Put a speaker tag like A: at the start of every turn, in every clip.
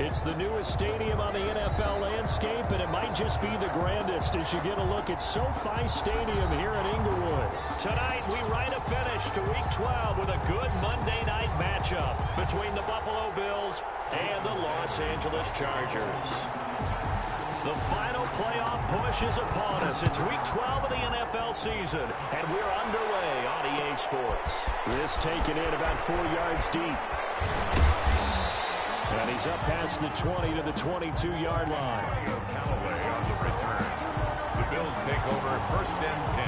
A: It's the newest stadium on the NFL landscape, and it might just be the grandest as you get a look at SoFi Stadium here in Inglewood. Tonight, we write a finish to Week 12 with a good Monday night matchup between the Buffalo Bills and the Los Angeles Chargers. The final playoff push is upon us. It's Week 12 of the NFL season, and we're underway on EA Sports. This taken in about 4 yards deep. And he's up past the 20 to the 22-yard line.
B: Callaway on the return. The Bills take over 1st and 10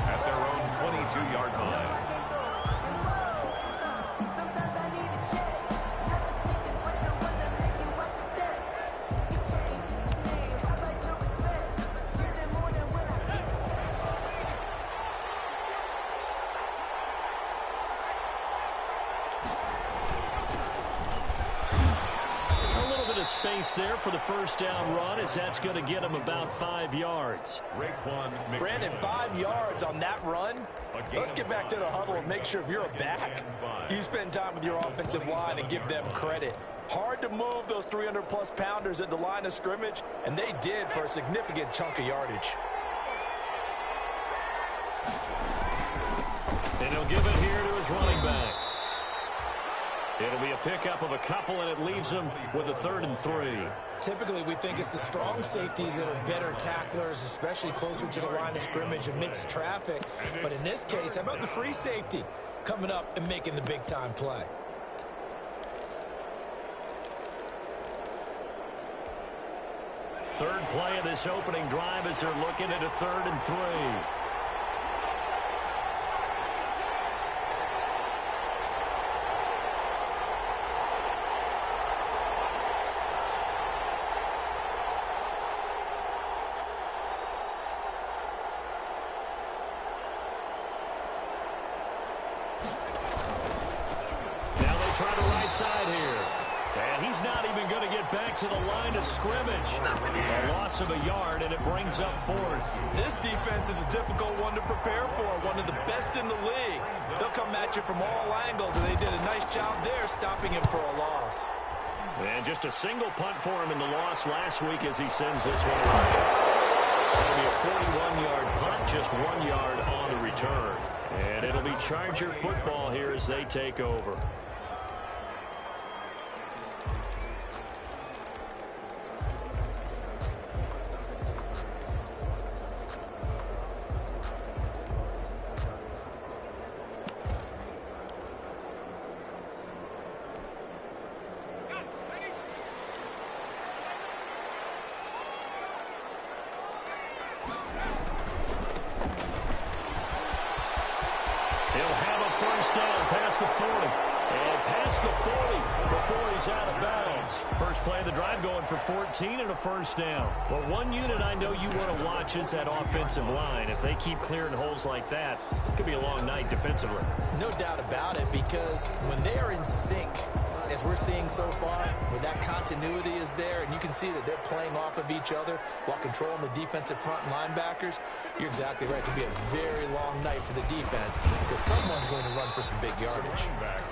B: at their own 22-yard line.
A: Space there for the first down run, as that's going to get him about 5 yards.
C: Brandon, 5 yards on that run. Let's get back to the huddle and make sure if you're a back, you spend time with your offensive line and give them credit. Hard to move those 300-plus pounders at the line of scrimmage, and they did for a significant chunk of yardage.
A: And he'll give it here to his running back. It'll be a pickup of a couple, and it leaves him with a 3rd and 3.
C: Typically, we think it's the strong safeties that are better tacklers, especially closer to the line of scrimmage amidst traffic. But in this case, how about the free safety coming up and making the big-time play?
A: Third play of this opening drive as they're looking at a 3rd and 3. Try to right side here. And he's not even going to get back to the line of scrimmage. A loss of a yard, and it brings up 4th.
C: This defense is a difficult one to prepare for, one of the best in the league. They'll come at you from all angles, and they did a nice job there stopping him for a loss.
A: And just a single punt for him in the loss last week as he sends this one away. It'll be a 41-yard punt, just 1 yard on the return. And it'll be Charger football here as they take over. He'll have a first down past the 40. And past the 40 before he's out of bounds. First play of the drive going for 14 and a first down. Well, one unit I know you want to watch is that offensive line. If they keep clearing holes like that, it could be a long night defensively.
C: No doubt about it, because when they are in sync, as we're seeing so far, where that continuity is there, and you can see that they're playing off of each other while controlling the defensive front linebackers, you're exactly right. It could be a very long night for the defense because someone's going to run for some big yardage.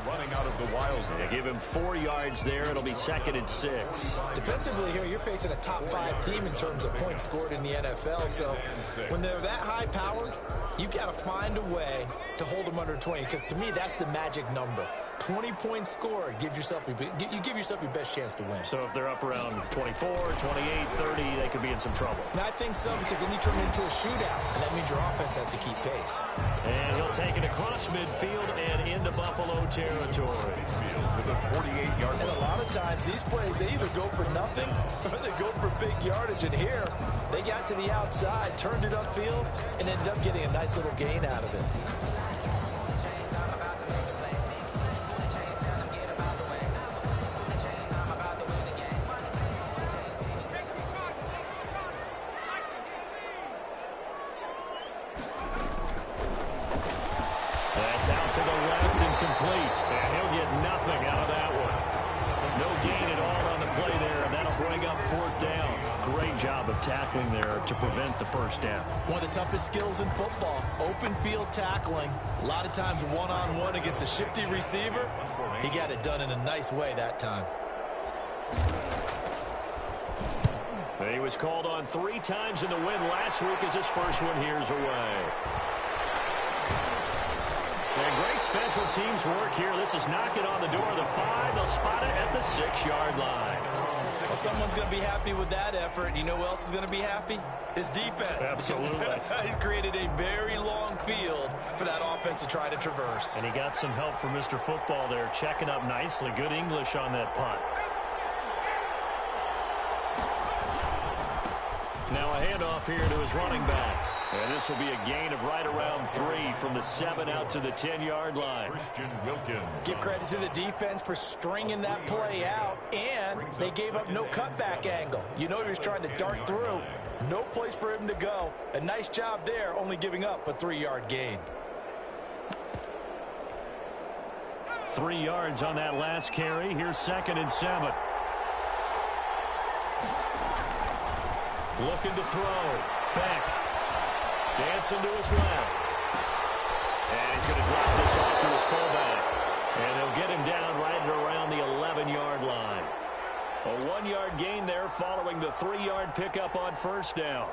B: Running out of the wild.
A: They give him 4 yards there. It'll be 2nd and 6.
C: Defensively here, you're facing a top-5 team in terms of points scored in the NFL, so when they're that high-powered, you've got to find a way to hold them under 20, because to me, that's the magic number. 20-point score gives yourself you give yourself your best chance to win.
A: So if they're up around 24, 28, 30, they could be in some trouble.
C: I think so, because then you turn it into a shootout, and that means your offense has to keep pace.
A: And he'll take it across midfield and into Buffalo territory.
B: With a 48-yard
C: And a lot of times, these plays, they either go for nothing or they go for big yardage. And here, they got to the outside, turned it upfield, and ended up getting a nice little gain out of it.
A: That's out to the left and complete. And he'll get nothing out of that one. No gain at all on the play there, and that'll bring up 4th down. Great job of tackling there to prevent the first down.
C: One of the toughest skills in football, open field tackling. A lot of times one-on-one against a shifty receiver. He got it done in a nice way that time.
A: He was called on 3 times in the win last week as his first one here's away. And great special teams work here. This is knocking on the door of the 5. They'll spot it at the 6-yard line.
C: Well, someone's going to be happy with that effort. You know who else is going to be happy? His defense.
A: Absolutely.
C: He's created a very long field for that offense to try to traverse.
A: And he got some help from Mr. Football there, checking up nicely. Good English on that punt. Now a handoff here to his running back. And this will be a gain of right around 3 from the 7 out to the 10-yard line.
B: Christian Wilkins.
C: Give credit to the defense for stringing that play out, and they gave up no cutback angle. You know he was trying to dart through. No place for him to go. A nice job there, only giving up a 3-yard gain.
A: 3 yards on that last carry. Here's 2nd and 7. Looking to throw. Beck. Dancing to his left. And he's going to drop this off to his fullback. And they'll get him down right at around the 11-yard line. A 1-yard gain there following the 3-yard pickup on first down.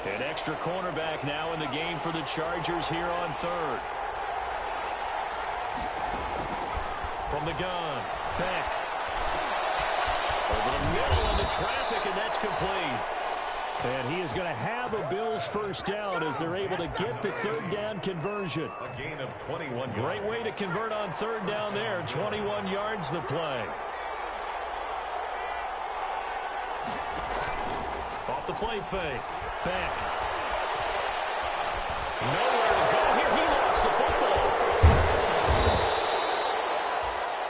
A: An extra cornerback now in the game for the Chargers here on 3rd. From the gun, Beck. Over the middle into traffic, and that's complete. And he is going to have a Bills first down as they're able to get the 3rd down conversion.
B: A gain of 21.
A: Great way to convert on 3rd down there. 21 yards the play. Off the play fake. Beck. Nowhere to go here. He lost the football.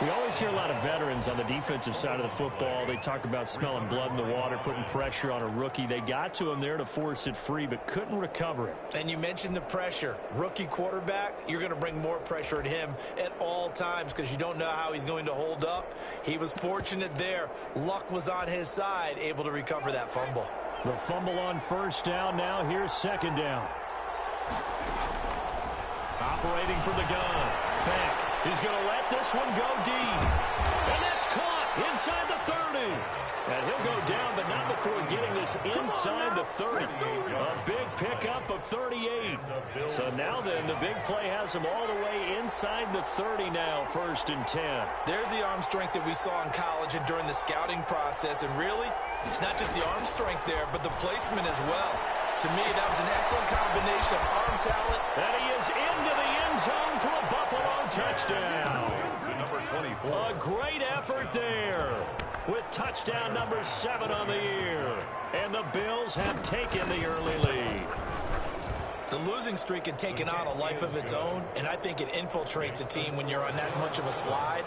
A: We always hear a lot of veterans on the defensive side of the football. They talk about smelling blood in the water, putting pressure on a rookie. They got to him there to force it free, but couldn't recover it.
C: And you mentioned the pressure. Rookie quarterback, you're going to bring more pressure at him at all times because you don't know how he's going to hold up. He was fortunate there. Luck was on his side, able to recover that fumble.
A: The fumble on first down. Now here's 2nd down. Operating from the gun. Beck. He's going to let this one go deep. And that's caught inside the 30. And he'll go down, but not before getting this inside the 30. A big pickup of 38. So now then, the big play has him all the way inside the 30 now, 1st and 10.
C: There's the arm strength that we saw in college and during the scouting process. And really, it's not just the arm strength there, but the placement as well. To me, that was an excellent combination of arm talent.
A: And he is into the end zone for a Buffalo touchdown.
B: To number 24.
A: A great effort there with touchdown number 7 on the year. And the Bills have taken the early lead.
C: The losing streak had taken on a life of its own, and I think it infiltrates a team when you're on that much of a slide.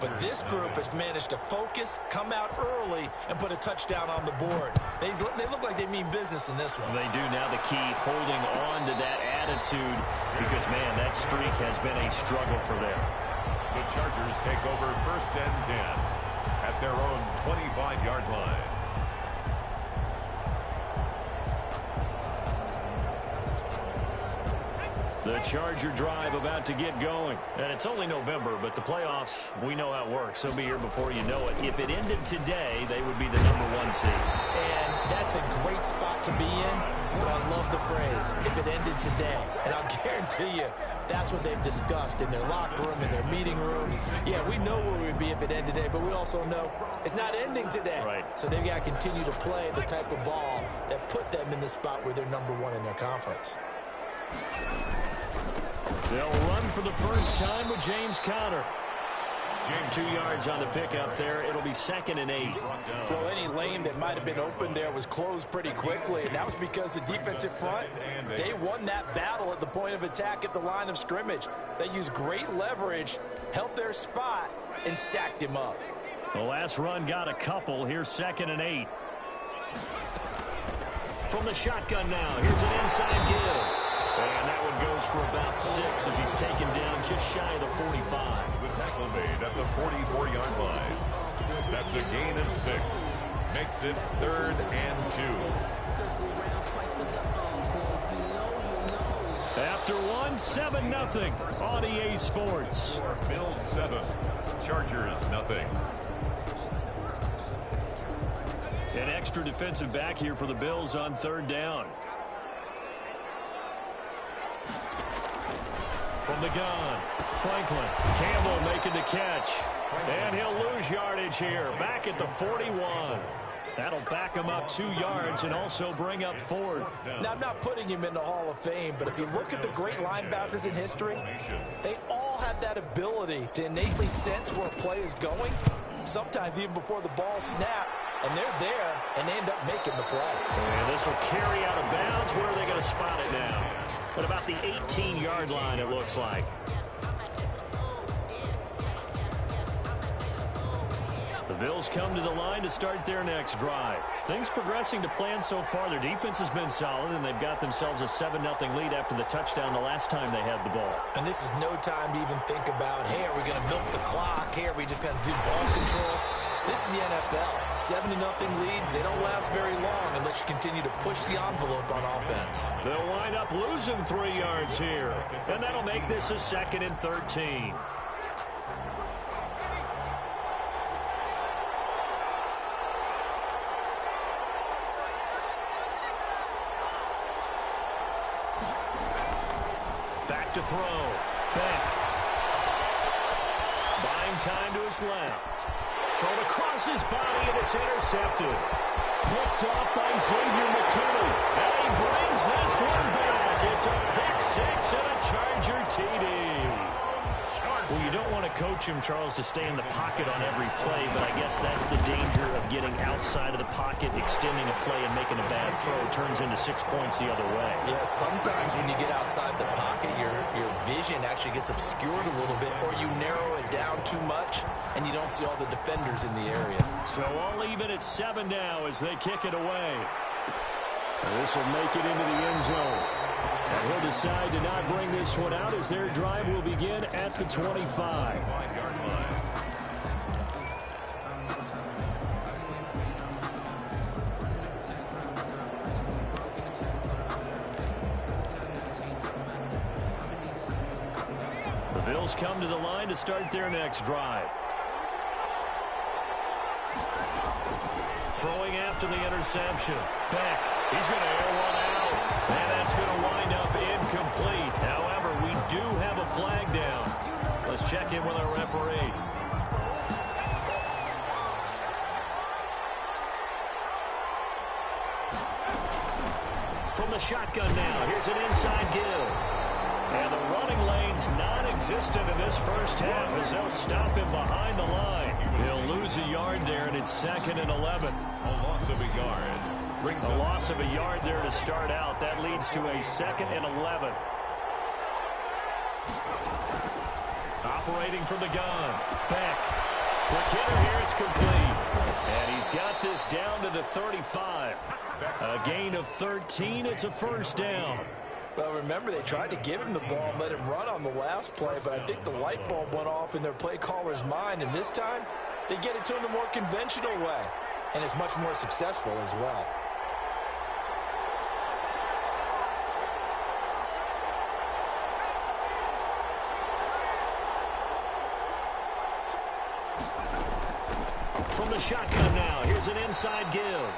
C: But this group has managed to focus, come out early, and put a touchdown on the board. They look like they mean business in this one.
A: They do. Now the key, holding on to that attitude, because, man, that streak has been a struggle for them.
B: The Chargers take over 1st and 10 at their own 25-yard line.
A: The Charger drive about to get going. And it's only November, but the playoffs, we know how it works. They'll be here before you know it. If it ended today, they would be the #1 seed.
C: And that's a great spot to be in, but I love the phrase, if it ended today. And I'll guarantee you, that's what they've discussed in their locker room, in their meeting rooms. Yeah, we know where we'd be if it ended today, but we also know it's not ending today.
A: Right.
C: So they've got to continue to play the type of ball that put them in the spot where they're #1 in their conference.
A: They'll run for the first time with James Conner. 2 yards on the pickup there. It'll be 2nd and 8.
C: Well, any lane that might have been open there was closed pretty quickly, and that was because the defensive front, they won that battle at the point of attack at the line of scrimmage. They used great leverage, held their spot, and stacked him up.
A: The last run got a couple. Here's 2nd and 8. From the shotgun now, here's an inside give. And that one goes for about 6 as he's taken down just shy of the 45.
B: The tackle made at the 44-yard line. That's a gain of 6. Makes it 3rd and 2.
A: After one, 7-0 on EA Sports.
B: Bills 7, Chargers 0.
A: An extra defensive back here for the Bills on 3rd down. From the gun, Franklin. Campbell making the catch. And he'll lose yardage here. Back at the 41. That'll back him up 2 yards and also bring up 4th.
C: Now, I'm not putting him in the Hall of Fame, but if you look at the great linebackers in history, they all have that ability to innately sense where a play is going, sometimes even before the ball snapped, and they're there, and they end up making the play.
A: And this will carry out of bounds. Where are they going to spot it now? At about the 18-yard line, it looks like. The Bills come to the line to start their next drive. Things progressing to plan so far. Their defense has been solid, and they've got themselves a 7-0 lead after the touchdown the last time they had the ball.
C: And this is no time to even think about, hey, are we going to milk the clock? Hey, are we just going to do ball control? This is the NFL. 7-0 leads, they don't last very long unless you continue to push the envelope on offense.
A: They'll wind up losing 3 yards here, and that'll make this a 2nd and 13. To throw. Beck. Buying time to his left. Thrown across his body, and it's intercepted. Picked off by Xavier McKinney. And he brings this one back. It's a pick 6 and a Charger TD. Well, you don't want to coach him, Charles, to stay in the pocket on every play, but I guess that's the danger of getting outside of the pocket, extending a play, and making a bad throw. Turns into 6 points the other way.
C: Yeah, sometimes when you get outside the pocket, your vision actually gets obscured a little bit, or you narrow it down too much, and you don't see all the defenders in the area.
A: So all even at 7 now as they kick it away. And this will make it into the end zone. And he'll decide to not bring this one out as their drive will begin at the 25. The Bills come to the line to start their next drive. Throwing after the interception. Beck, he's going to air one out. And that's going to wind up incomplete. However, we do have a flag down. Let's check in with our referee. From the shotgun now, here's an inside give. And the running lane's non-existent in this first half as they'll stop him behind the line. He'll lose a yard there, and it's 2nd and 11.
B: A loss of a yard.
A: A loss of a yard there to start out. That leads to a 2nd and 11. Operating from the gun. Beck. Quick hitter here. It's complete. And he's got this down to the 35. A gain of 13. It's a first down.
C: Well, remember, they tried to give him the ball and let him run on the last play, but I think the light bulb went off in their play caller's mind, and this time they get it to him the more conventional way, and it's much more successful as well.
A: From the shotgun now, here's an inside give.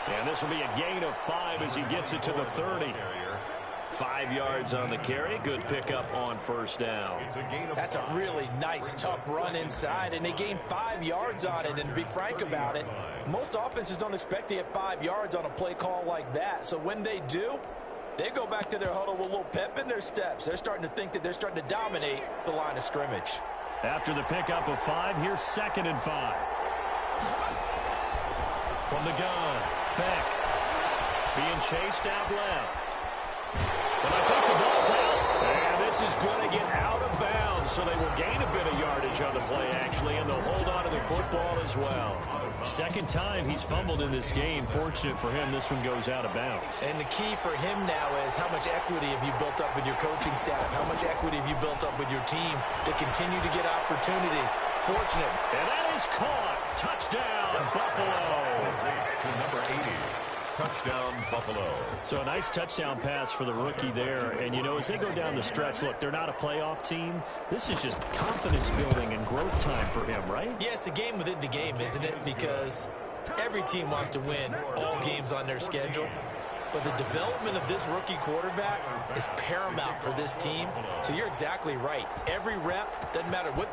A: And this will be a gain of 5 as he gets it to the 30. 5 yards on the carry. Good pickup on first down.
C: That's a really nice, tough run inside, and they gained 5 yards on it. And to be frank about it, most offenses don't expect to get 5 yards on a play call like that. So when they do, they go back to their huddle with a little pep in their steps. They're starting to think that they're starting to dominate the line of scrimmage.
A: After the pickup of 5, here's 2nd and 5. From the gun, Beck. Being chased out left. But I think the ball's out. And this is going to get out of bounds, so they will gain a bit of yardage on the play, actually, and they'll hold on to the football as well. Second time he's fumbled in this game. Fortunate for him, this one goes out of bounds.
C: And the key for him now is how much equity have you built up with your coaching staff? How much equity have you built up with your team to continue to get opportunities? Fortunate.
A: And that is caught. Touchdown, Buffalo.
B: Touchdown, Buffalo.
A: So a nice touchdown pass for the rookie there. And, you know, as they go down the stretch, look, they're not a playoff team. This is just confidence building and growth time for him, right?
C: Yeah, it's a game within the game, isn't it? Because every team wants to win all games on their schedule. But the development of this rookie quarterback is paramount for this team. So you're exactly right. Every rep, doesn't matter what...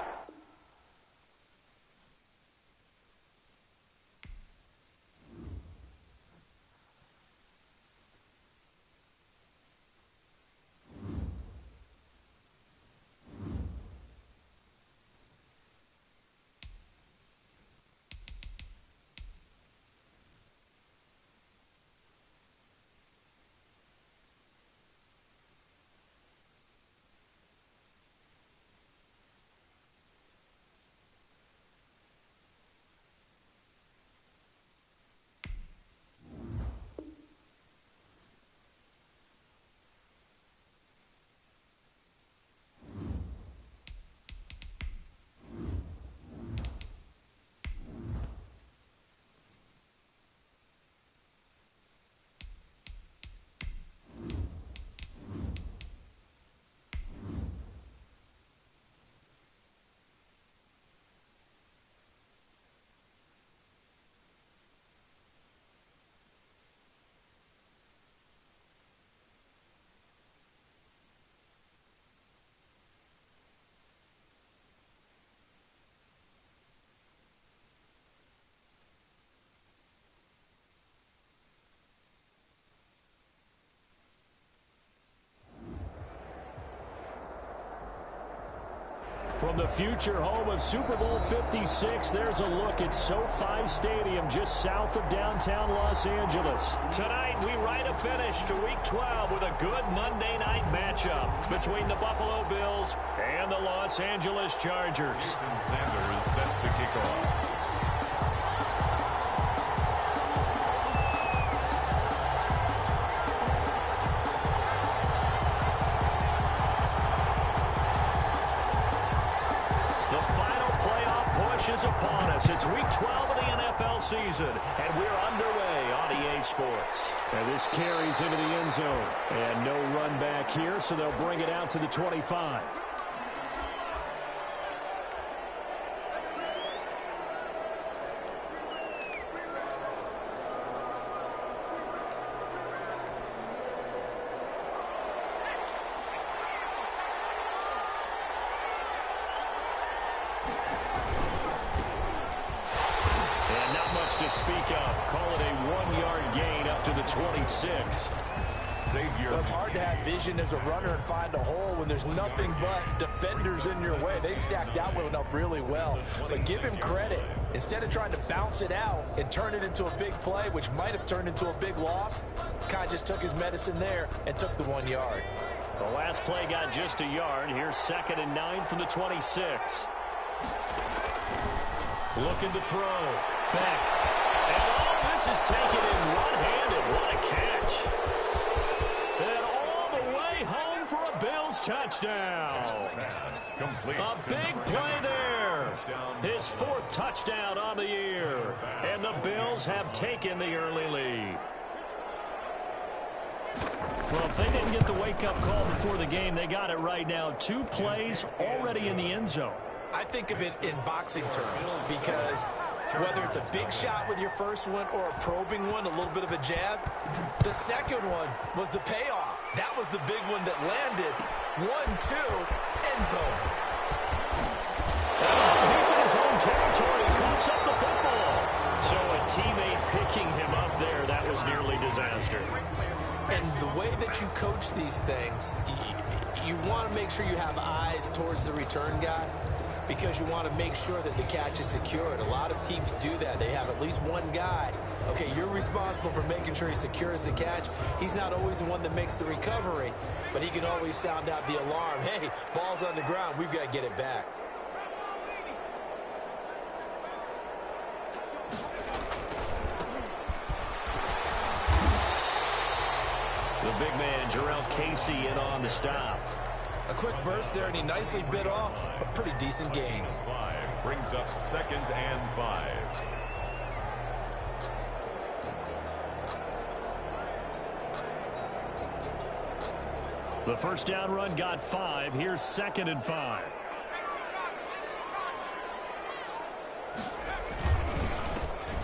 A: From the future home of Super Bowl 56, there's a look at SoFi Stadium just south of downtown Los Angeles. Tonight, we write a finish to Week 12 with a good Monday night matchup between the Buffalo Bills and the Los Angeles Chargers.
B: Jason Sanders set to kick off.
A: Is upon us. It's Week 12 of the NFL season, and we're underway on EA Sports. And this carries into the end zone. And no run back here, so they'll bring it out to the 25. To speak of. Call it a 1-yard gain up to the 26.
C: Well, it's hard to have vision as a runner and find a hole when there's nothing but defenders in your way. They stacked that one up really well. But give him credit. Instead of trying to bounce it out and turn it into a big play, which might have turned into a big loss, kind of just took his medicine there and took the 1 yard.
A: The last play got just a yard. Here's 2nd and 9 from the 26. Looking to throw. Beck. And all this is taken in one-handed. What a catch. And all the way home for a Bills touchdown. A big play there. His 4th touchdown on the year. And the Bills have taken the early lead. Well, if they didn't get the wake-up call before the game, they got it right now. 2 plays already in the end zone.
C: I think of it in boxing terms because whether it's a big shot with your first one or a probing one, a little bit of a jab, the second one was the payoff. That was the big one that landed. 1-2, end zone.
A: Deep in his own territory, coughs up the football. So a teammate picking him up there, that was nearly disaster.
C: And the way that you coach these things, you want to make sure you have eyes towards the return guy, because you want to make sure that the catch is secured. A lot of teams do that. They have at least one guy. Okay, you're responsible for making sure he secures the catch. He's not always the one that makes the recovery, but he can always sound out the alarm. Hey, ball's on the ground. We've got to get it back.
A: The big man, Jarrell Casey, in on the stop.
C: A quick burst there, and he nicely bit off a pretty decent gain.
B: 5 brings up 2nd and 5.
A: The first down run got 5. Here's 2nd and 5.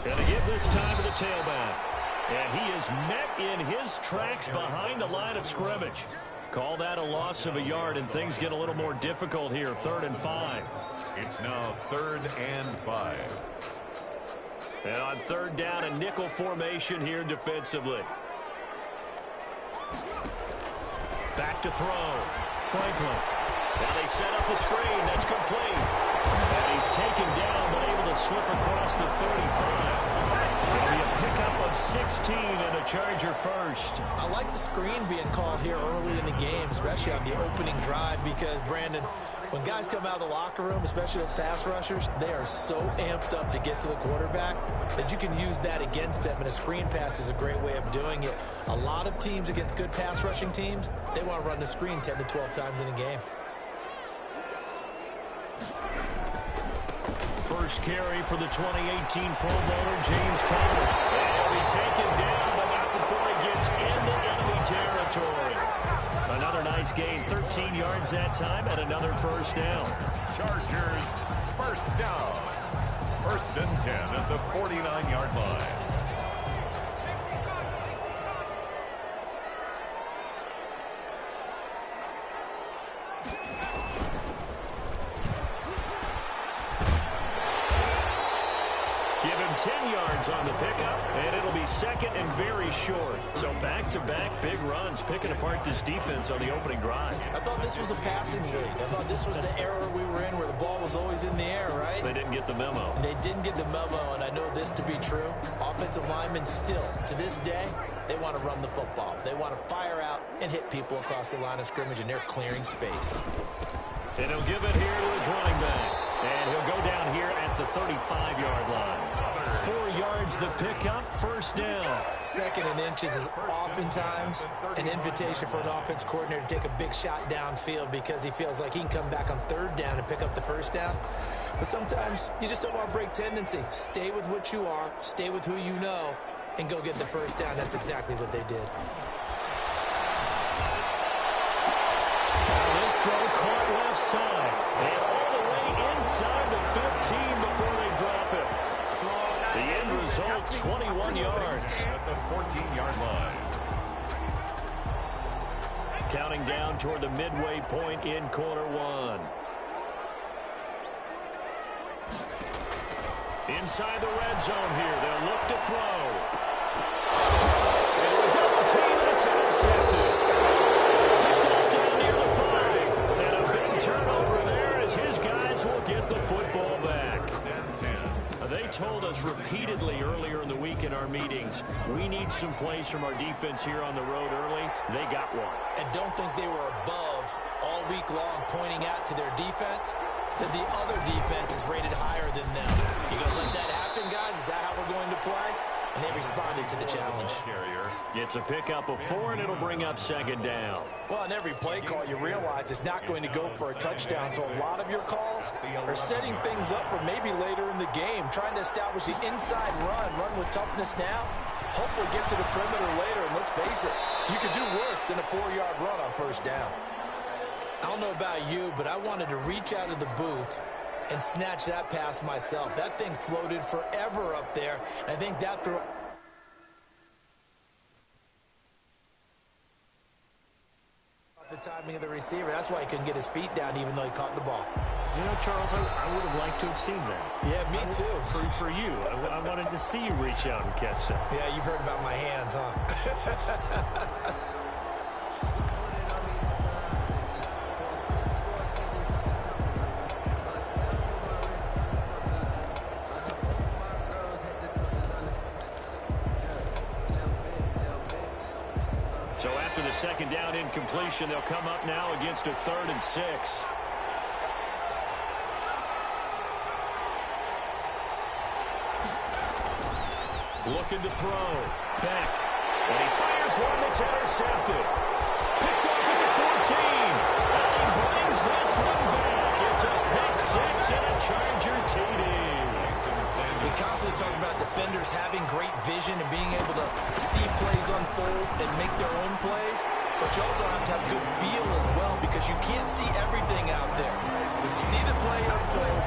A: And to give this time to the tailback. And he is met in his tracks behind the line of scrimmage. Call that a loss of a yard, and things get a little more difficult here. 3rd and 5.
B: It's now 3rd and 5.
A: And on 3rd down, a nickel formation here defensively. Back to throw. Franklin. Now they set up the screen. That's complete. And he's taken down, but able to slip across the 35. It'll be a pickup of 16 and a Charger first.
C: I like the screen being called here early in the game, especially on the opening drive, because, Brandon, when guys come out of the locker room, especially those pass rushers, they are so amped up to get to the quarterback that you can use that against them, and a screen pass is a great way of doing it. A lot of teams against good pass rushing teams, they want to run the screen 10 to 12 times in a game.
A: First carry for the 2018 Pro Bowler, James Conner. And he'll be taken down, but not before he gets into enemy territory. Another nice gain, 13 yards that time, and another first down.
B: Chargers, first down. 1st and 10 at the 49-yard line.
A: Give him 10 yards on the pickup, and it'll be 2nd and very short. So back-to-back big runs, picking apart this defense on the opening drive.
C: I thought this was a passing league. I thought this was the era we were in where the ball was always in the air, right?
A: They didn't get the memo.
C: They didn't get the memo, and I know this to be true. Offensive linemen still, to this day, they want to run the football. They want to fire out and hit people across the line of scrimmage, and they're clearing space.
A: And he'll give it here to his running back. And he'll go down here at the 35-yard line. 4 yards the pickup, first down.
C: 2nd and inches is oftentimes an invitation for an offense coordinator to take a big shot downfield because he feels like he can come back on 3rd down and pick up the first down. But sometimes you just don't want to break tendency. Stay with what you are, stay with who you know, and go get the first down. That's exactly what they did.
A: This throw caught left side. And all the way inside the 15 before they drop it. The end result, 21 yards.
B: At the 14-yard line.
A: Counting down toward the midway point in quarter 1. Inside the red zone here. They'll look to throw. And a double team, and it's intercepted. Picked up down near the 5. And a big turnover there as his guys will get the football back. They told us repeatedly earlier in the week in our meetings, we need some plays from our defense here on the road early. They got one.
C: And don't think they were above all week long pointing out to their defense that the other defense is rated higher than them. You going to let that happen, guys? Is that how we're going to play? And they responded to the challenge.
A: It's a pickup of 4, and it'll bring up 2nd down.
C: Well, on every play call, you realize it's not going to go for a touchdown. So a lot of your calls are setting things up for maybe later in the game, trying to establish the inside run with toughness now. Hopefully get to the perimeter later, and let's face it, you could do worse than a 4-yard run on first down. I don't know about you, but I wanted to reach out of the booth and snatch that pass myself. That thing floated forever up there. I think that throw... the timing of the receiver. That's why he couldn't get his feet down even though he caught the ball.
A: You know, Charles, I would have liked to have seen that.
C: Yeah, me too.
A: For you. I wanted to see you reach out and catch that.
C: Yeah, you've heard about my hands, huh?
A: So after the 2nd down incompletion, they'll come up now against a 3rd and 6. Looking to throw. Beck. And he fires one that's intercepted. Picked off at the 14. And he brings this one back. It's a pick 6 and a Charger TD.
C: We constantly talk about defenders having great vision and being able to see plays unfold and make their own plays. but you also have to have good feel as well because you can't see everything out there. See the play unfold,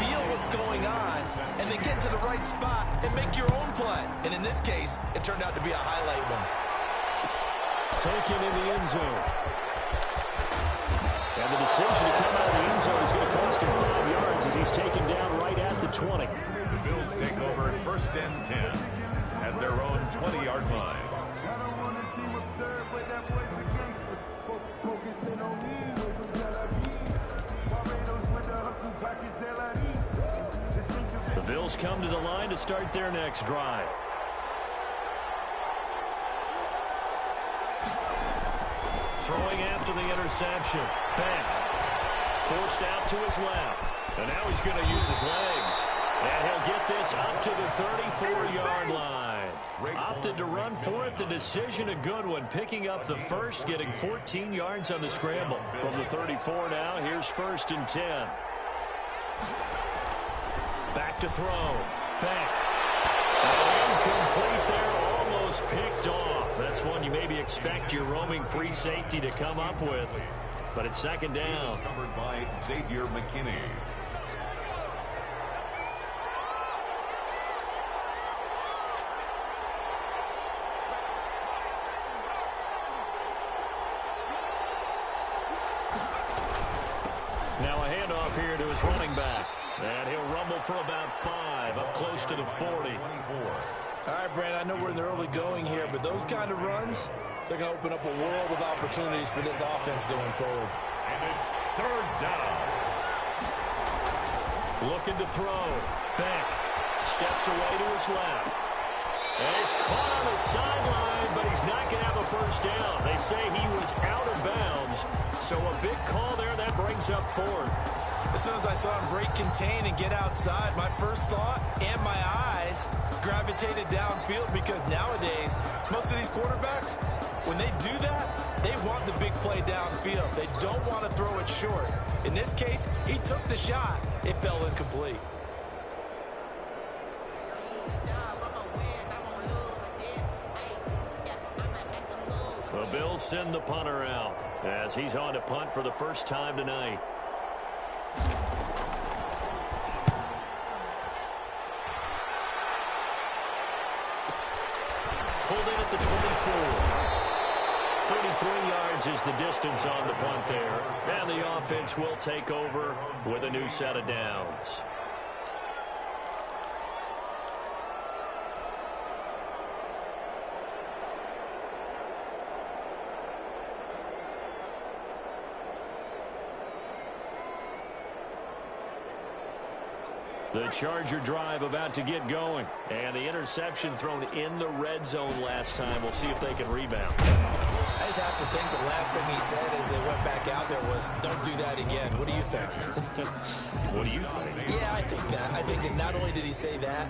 C: feel what's going on, and then get to the right spot and make your own play. And in this case, it turned out to be a highlight one.
A: Taken in the end zone. And the decision to come out of the end zone is going to cost him 5 yards as he's taken down right at the 20.
B: The Bills take over 1st and 10 at their own 20-yard line.
A: The Bills come to the line to start their next drive. Throwing after the interception. Beck. Forced out to his left. And now he's going to use his legs. And he'll get this up to the 34-yard line. Opted to run for it. The decision a good one. Picking up the first, getting 14 yards on the scramble. From the 34 now, here's 1st and 10. Back to throw. Beck. Incomplete there. Almost picked off. That's one you maybe expect your roaming free safety to come up with. But it's 2nd down.
B: Covered by Xavier McKinney.
A: Now a handoff here to his running back. And he'll rumble for about 5, up close to the 40.
C: All right, Brandon, I know we're in the early going here, but those kind of runs, they're going to open up a world of opportunities for this offense going forward.
B: And it's 3rd down.
A: Looking to throw. Beck steps away to his left. And he's caught on the sideline, but he's not going to have a 1st down. They say he was out of bounds. So a big call there. That brings up 4th.
C: As soon as I saw him break contain and get outside, my first thought and my eyes gravitated downfield because nowadays, most of these quarterbacks, when they do that, they want the big play downfield. They don't want to throw it short. In this case, he took the shot. It fell incomplete.
A: The Bills send the punter out as he's on to punt for the first time tonight. Pulled in at the 24. 33 yards is the distance on the punt there. And the offense will take over with a new set of downs. The Charger drive about to get going. And the interception thrown in the red zone last time. We'll see if they can rebound.
C: I just have to think the last thing he said as they went back out there was, don't do that again. What do you think?
A: What do you think?
C: Yeah, I think that. I think that not only did he say that,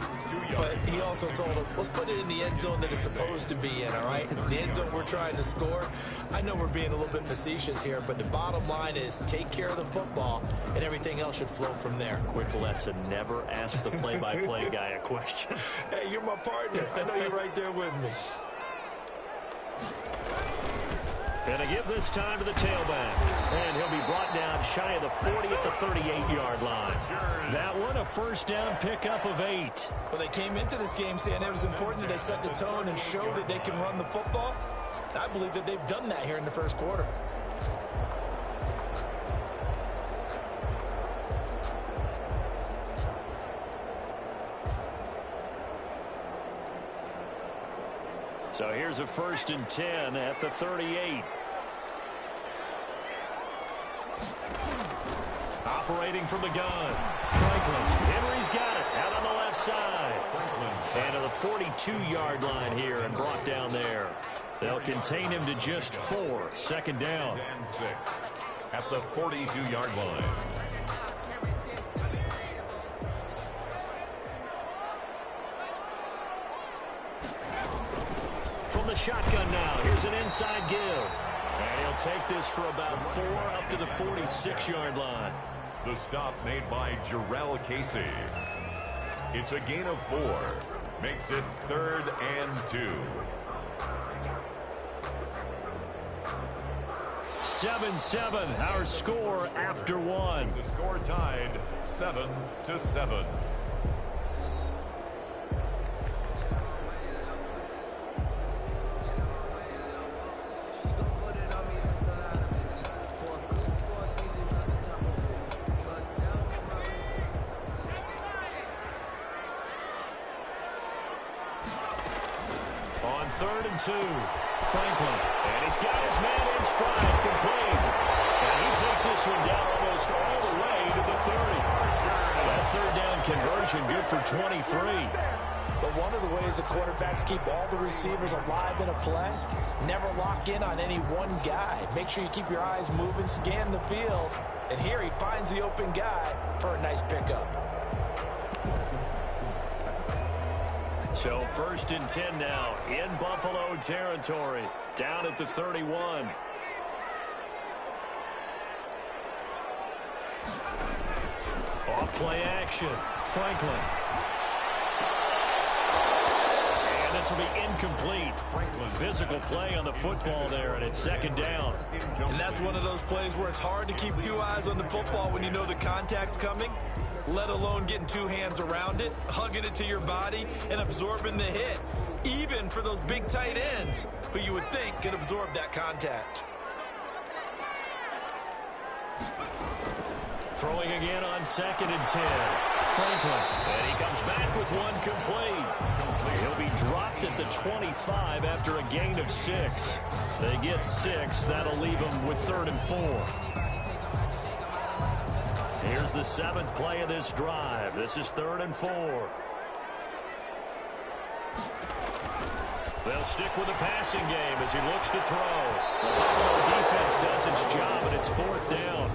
C: but he also told him, let's put it in the end zone that it's supposed to be in, all right? The end zone we're trying to score. I know we're being a little bit facetious here, but the bottom line is take care of the football, and everything else should flow from there.
A: Quick lesson, never ask the play-by-play guy a question.
C: Hey, you're my partner. I know you're right there with me.
A: And they give this time to the tailback. And he'll be brought down shy of the 40 at the 38-yard line. That one, a first down pickup of 8.
C: Well, they came into this game saying it was important that they set the tone and show that they can run the football. And I believe that they've done that here in the first quarter.
A: So here's a 1st and 10 at the 38. Operating from the gun. Franklin. Henry's got it. Out on the left side. And to the 42-yard line here and brought down there. They'll contain him to just 4. 2nd down.
B: And 6 at the 42-yard line.
A: From the shotgun now. Here's an inside give. And he'll take this for about 4 up to the 46-yard line.
B: The stop made by Jarrell Casey. It's a gain of 4. Makes it 3rd and 2.
A: 7-7, our score after one.
B: The score tied 7-7.
A: On 3rd and 2, Franklin. And he's got his man in stride, complete. And he takes this one down almost all the way to the 30. That 3rd down conversion good for 23.
C: But one of the ways the quarterbacks keep all the receivers alive in a play, never lock in on any one guy. Make sure you keep your eyes moving, scan the field. And here he finds the open guy for a nice pickup.
A: So 1st and 10 now in Buffalo territory, down at the 31. Off play action, Franklin. And this will be incomplete. Physical play on the football there, and it's 2nd down.
C: And that's one of those plays where it's hard to keep 2 eyes on the football when you know the contact's coming, let alone getting 2 hands around it, hugging it to your body, and absorbing the hit, even for those big tight ends who you would think could absorb that contact.
A: Throwing again on 2nd and 10. Franklin, and he comes back with one complete. He'll be dropped at the 25 after a gain of 6. They get 6. That'll leave them with 3rd and 4. Here's the 7th play of this drive. This is 3rd and 4. They'll stick with the passing game as he looks to throw. The Buffalo defense does its job, and it's 4th down.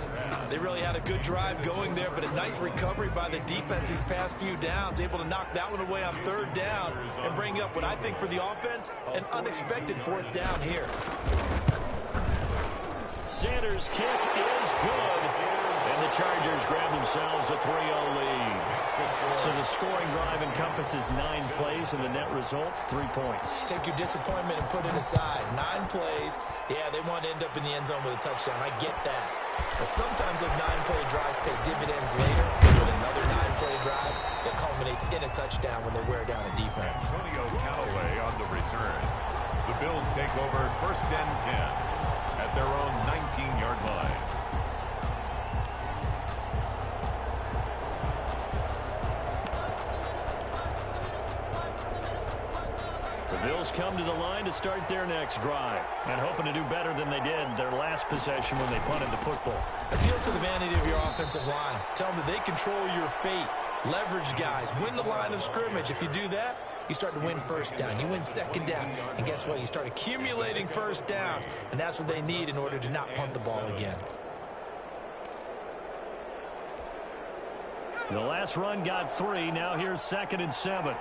C: They really had a good drive going there, but a nice recovery by the defense these past few downs, able to knock that one away on 3rd down and bring up what I think for the offense, an unexpected 4th down here.
A: Sanders' kick is good, and the Chargers grab themselves a 3-0 lead. So the scoring drive encompasses 9 plays, and the net result, 3 points.
C: Take your disappointment and put it aside. 9 plays. Yeah, they want to end up in the end zone with a touchdown. I get that. But sometimes those 9-play drives pay dividends later with another 9-play drive that culminates in a touchdown when they wear down a defense.
B: Antonio Callaway on the return. The Bills take over 1st and 10 at their own 19-yard line.
A: The Bills come to the line to start their next drive and hoping to do better than they did their last possession when they punted the football.
C: Appeal to the vanity of your offensive line. Tell them that they control your fate. Leverage guys. Win the line of scrimmage. If you do that, you start to win 1st down. You win 2nd down. And guess what? You start accumulating 1st downs. And that's what they need in order to not punt the ball again.
A: The last run got 3. Now here's 2nd and 7.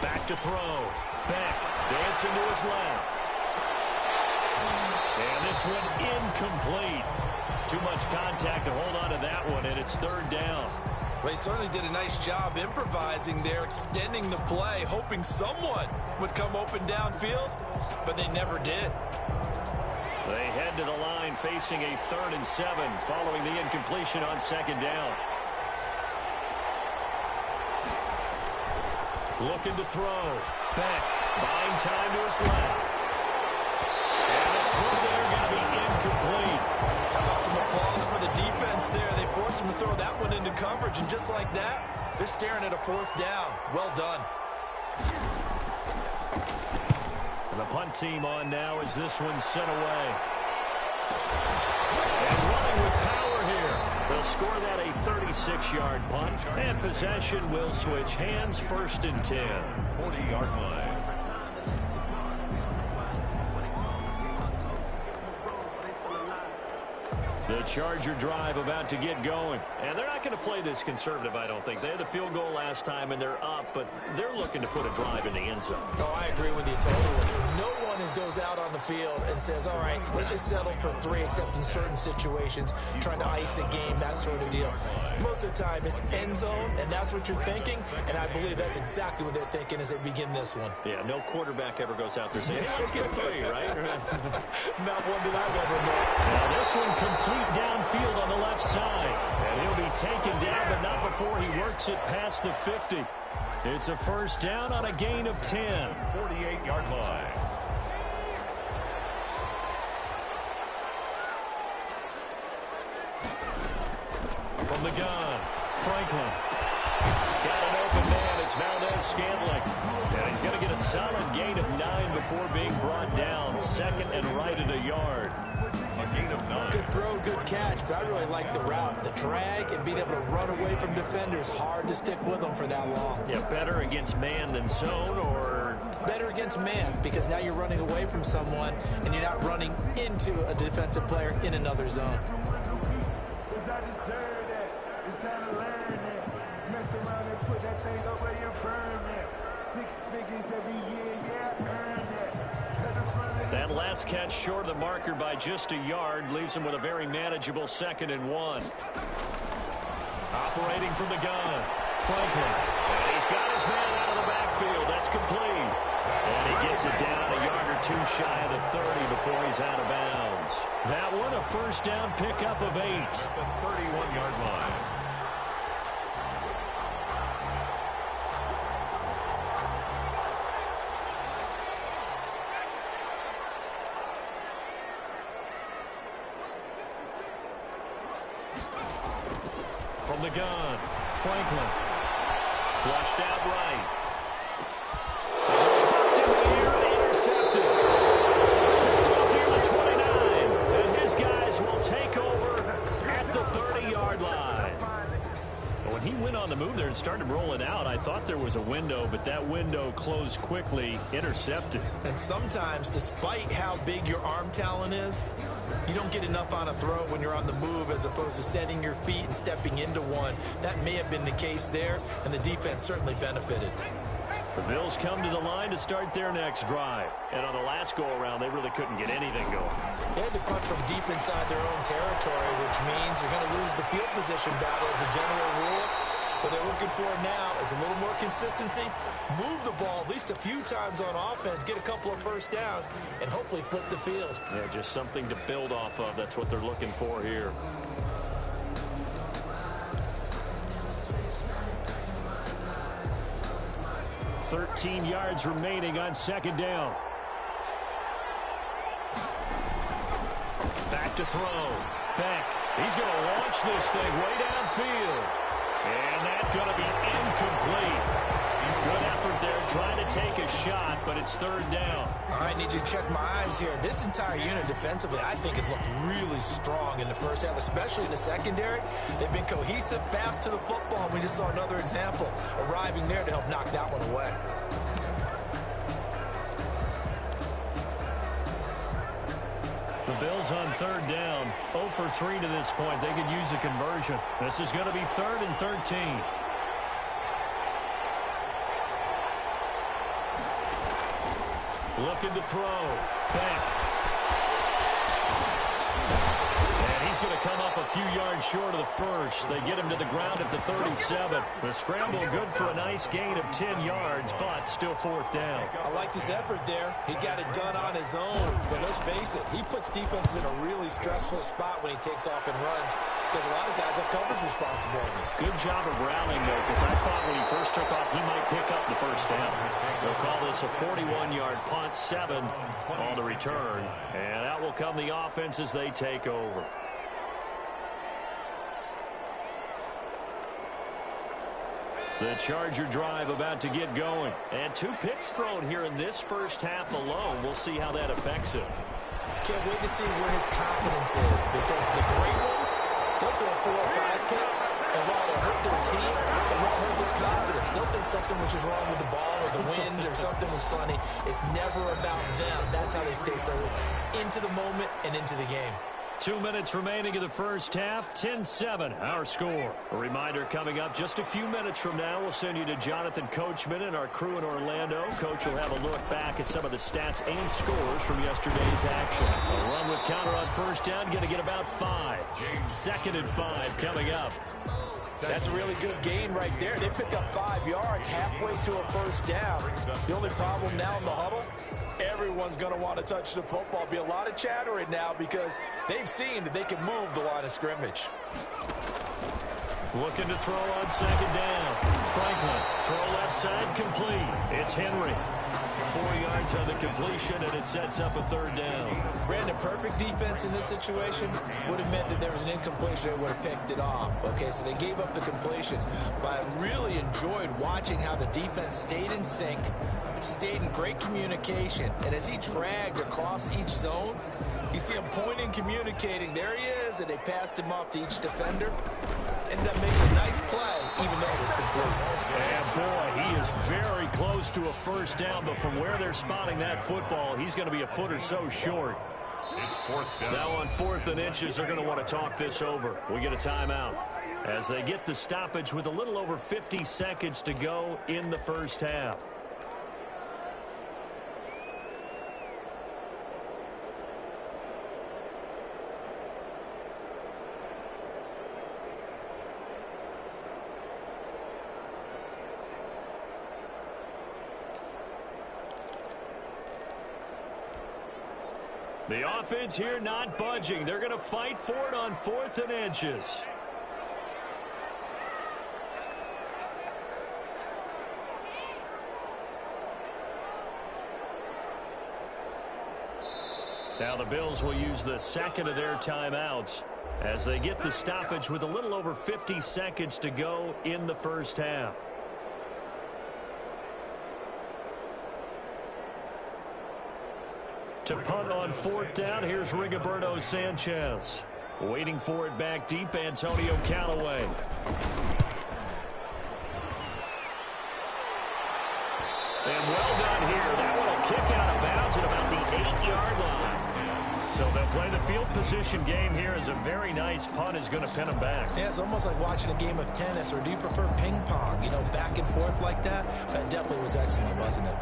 A: Back to throw. Beck dancing to his left. And this one incomplete. Too much contact to hold on to that one, and it's 3rd down.
C: Well, he certainly did a nice job improvising there, extending the play, hoping someone would come open downfield, but they never did.
A: They head to the line facing a 3rd and 7 following the incompletion on 2nd down. Looking to throw. Beck buying time to his left. And the throw there going to be incomplete.
C: How about some applause for the defense there? They forced him to throw that one into coverage, and just like that, they're staring at a 4th down. Well done.
A: And the punt team on now as this one's sent away. And running with power here. They'll score that a 36-yard punt, and possession will switch hands 1st and 10.
B: 40-yard line.
A: The Charger drive about to get going.
D: And they're not going to play this conservative, I don't think. They had the field goal last time, and they're up, but they're looking to put a drive in the end zone.
C: Oh, I agree with you totally. No one goes out on the field and says, all right, let's just settle for 3, except in certain situations, trying to ice a game, that sort of deal. Most of the time, it's end zone, and that's what you're thinking, and I believe that's exactly what they're thinking as they begin this one.
D: Yeah, no quarterback ever goes out there saying, hey, let's get 3, right?
C: Not one that I've ever met.
A: Now this one complete downfield on the left side. And he'll be taken down, but not before he works it past the 50. It's a first down on a gain of 10.
B: 48-yard line.
A: From the gun, Franklin. Got an open man. It's Valdez-Scantling. And he's going to get a solid gain of 9 before being brought down. Second and right at a yard.
B: A gain of 9.
C: Good throw, good catch, but I really like the route. The drag and being able to run away from defenders, hard to stick with them for that long.
A: Yeah, better against man than zone, or
C: better against man, because now you're running away from someone and you're not running into a defensive player in another zone.
A: that last catch short of the marker by just a yard leaves him with a very manageable 2nd and 1. Operating from the gun, Franklin. And he's got his man out of the backfield. That's complete. And he gets it down a yard or 2 shy of the 30 before he's out of bounds. That one a first down pickup of 8.
B: At the 31-yard line.
A: From the gun, Franklin. Flushed out right. Popped in the air and intercepted. Picked off near the 29. And his guys will take over at the 30-yard line. When he went on the move there and started rolling out, I thought there was a window, but that window closed quickly, intercepted.
C: And sometimes, despite how big your arm talent is, you don't get enough on a throw when you're on the move as opposed to setting your feet and stepping into one. That may have been the case there, and the defense certainly benefited.
A: The Bills come to the line to start their next drive. And on the last go-around, they really couldn't get anything going.
C: They had to punt from deep inside their own territory, which means you're going to lose the field position battle as a general rule. What they're looking for now is a little more consistency, move the ball at least a few times on offense, get a couple of first downs, and hopefully flip the field.
A: Yeah, just something to build off of. That's what they're looking for here. $13 yards remaining on 2nd down. Back to throw. Beck. He's going to launch this thing way downfield. And that's going to be incomplete. Good effort there trying to take a shot, but it's 3rd down.
C: I need you to check my eyes here. This entire unit defensively, I think, has looked really strong in the first half, especially in the secondary. They've been cohesive, fast to the football. We just saw another example arriving there to help knock that one away.
A: The Bills on 3rd down, 0 for 3 to this point. They could use a conversion. This is going to be 3rd and 13. Looking to throw. Beck. And he's going to come up a few yards short of the first. They get him to the ground at the 37. The scramble good for a nice gain of 10 yards, but still 4th down.
C: I liked his effort there. He got it done on his own. But let's face it, he puts defenses in a really stressful spot when he takes off and runs, because a lot of guys have coverage responsibilities.
A: Good job of rallying, though, because I thought when he first took off, he might pick up the first down. They'll call this a 41-yard punt, 7 on the return. And out will come the offense as they take over. The Charger drive about to get going. And 2 picks thrown here in this first half alone. We'll see how that affects him.
C: Can't wait to see where his confidence is, because the great ones, they'll throw 4 or 5 picks, and while they'll hurt their team, it won't hurt their confidence. They'll think something was just wrong with the ball or the wind or something was funny. It's never about them. That's how they stay so into the moment and into the game.
A: 2 minutes remaining in the first half. 10-7, our score. A reminder coming up just a few minutes from now. We'll send you to Jonathan Coachman and our crew in Orlando. Coach will have a look back at some of the stats and scores from yesterday's action. A run with counter on first down, going to get about 5. 2nd and 5 coming up.
C: That's a really good gain right there. They pick up 5 yards halfway to a first down. The only problem now in the huddle, everyone's going to want to touch the football. Be a lot of chattering now because they've seen that they can move the line of scrimmage.
A: Looking to throw on 2nd down. Franklin, throw left side, complete. It's Henry. 4 yards on the completion, and it sets up a 3rd down.
C: Brandon, perfect defense in this situation would have meant that there was an incompletion that would have picked it off. Okay, so they gave up the completion, but I really enjoyed watching how the defense stayed in sync, stayed in great communication, and as he dragged across each zone, you see him pointing, communicating. There he is, and they passed him off to each defender. Ended up making a nice play, even though it was complete.
A: And boy, he is very close to a first down, but from where they're spotting that football, he's going to be a foot or so short.
B: It's 4th down.
A: Now on 4th and inches, they're going to want to talk this over. We get a timeout as they get the stoppage with a little over 50 seconds to go in the first half. The offense here not budging. They're going to fight for it on 4th and inches. Now the Bills will use the 2nd of their timeouts as they get the stoppage with a little over 50 seconds to go in the first half. To punt on 4th down, here's Rigoberto Sanchez. Waiting for it back deep, Antonio Callaway. And well done here. That one will kick out of bounds at about the 8-yard line. So they'll play the field position game here as a very nice punt is going to pin them back.
C: Yeah, it's almost like watching a game of tennis, or do you prefer ping pong? You know, back and forth like that? That definitely was excellent, wasn't it?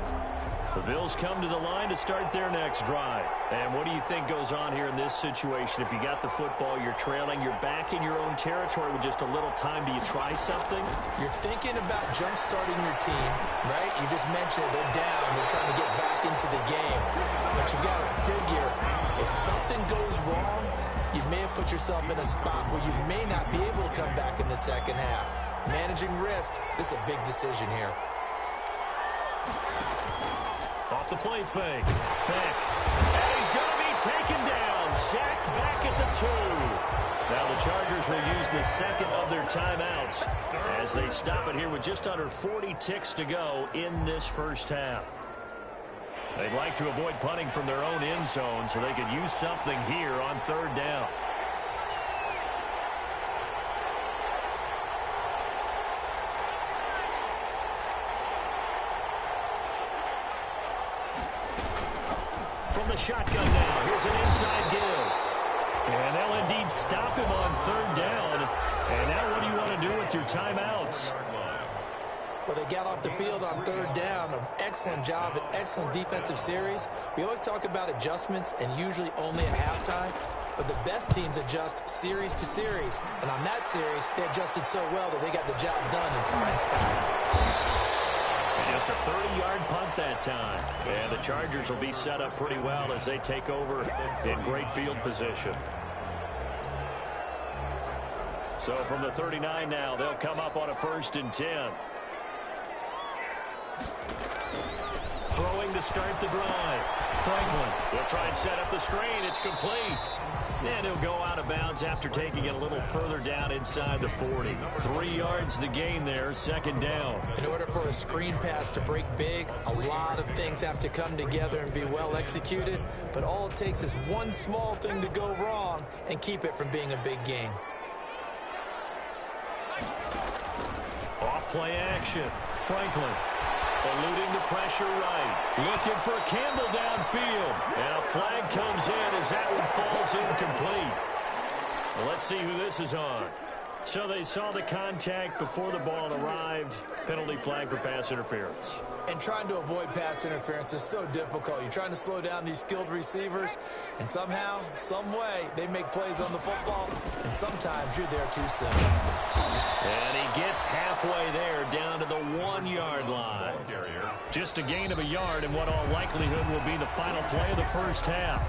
A: The Bills come to the line to start their next drive. And what do you think goes on here in this situation? If you got the football, you're trailing, you're back in your own territory with just a little time. Do you try something?
C: You're thinking about jump-starting your team, right? You just mentioned it. They're down. They're trying to get back into the game. But you got to figure, if something goes wrong, you may have put yourself in a spot where you may not be able to come back in the second half. Managing risk, this is a big decision here.
A: Off the play fake. Beck. And he's going to be taken down. Sacked back at the 2. Now the Chargers will use the 2nd of their timeouts as they stop it here with just under 40 ticks to go in this first half. They'd like to avoid punting from their own end zone so they could use something here on 3rd down. From the shotgun now, here's an inside give. And they'll indeed stop him on 3rd down. And now what do you want to do with your timeouts?
C: Well, they got off the field on 3rd down. An excellent job, an excellent defensive series. We always talk about adjustments and usually only at halftime. But the best teams adjust series to series. And on that series, they adjusted so well that they got the job done in fine style.
A: Just a 30-yard punt that time. And the Chargers will be set up pretty well as they take over in great field position. So from the 39 now, they'll come up on a 1st and 10. Throwing to start the drive. Franklin will try and set up the screen. It's complete. And he'll go out of bounds after taking it a little further down inside the 40. 3 yards the gain there, 2nd down.
C: In order for a screen pass to break big, a lot of things have to come together and be well executed. But all it takes is one small thing to go wrong and keep it from being a big game.
A: Off play action. Franklin eluding the pressure right. Looking for Campbell downfield. And a flag comes in as that one falls incomplete. Well, let's see who this is on. So they saw the contact before the ball arrived. Penalty flag for pass interference.
C: And trying to avoid pass interference is so difficult. You're trying to slow down these skilled receivers, and somehow, some way, they make plays on the football, and sometimes you're there too soon.
A: And he gets halfway there, down to the 1-yard line. Just a gain of a yard in what all likelihood will be the final play of the first half.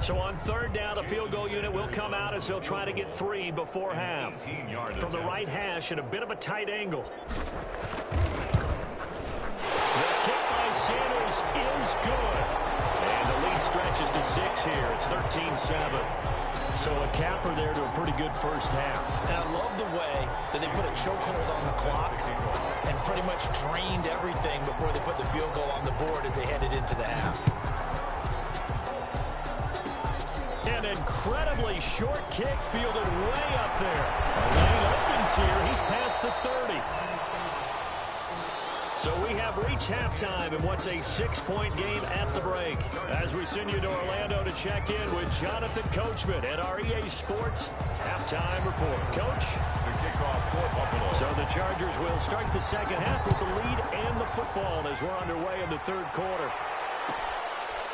A: So on third down, the field goal unit will come out as they'll try to get 3 before half. From the right hash at a bit of a tight angle. The kick by Sanders is good. And the lead stretches to 6 here. It's 13-7. So a capper there to a pretty good first half.
C: And I love the way that they put a chokehold on the clock and pretty much drained everything before they put the field goal on the board as they headed into the half.
A: An incredibly short kick fielded way up there. A lane opens here. He's past the 30. So we have reached halftime in what's a 6-point game at the break. As we send you to Orlando to check in with Jonathan Coachman at our EA Sports Halftime Report. Coach?
B: The kickoff for Buffalo.
A: So the Chargers will start the second half with the lead and the football as we're underway in the third quarter.